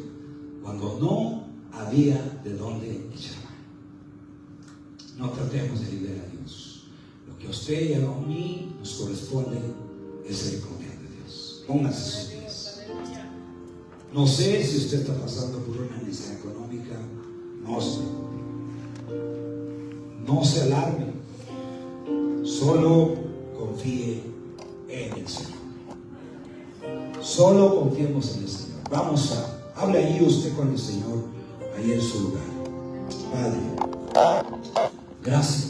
cuando no había de dónde echar mano. No tratemos de liberar a Dios. Lo que a usted y a mí nos corresponde es ser confiado de Dios. Póngase sus pies. No sé si usted está pasando por una necesidad económica. No se preocupe. No se alarme. Solo confíe en el Señor. Solo confiemos en el Señor. Hable ahí usted con el Señor, ahí en su lugar. Padre, gracias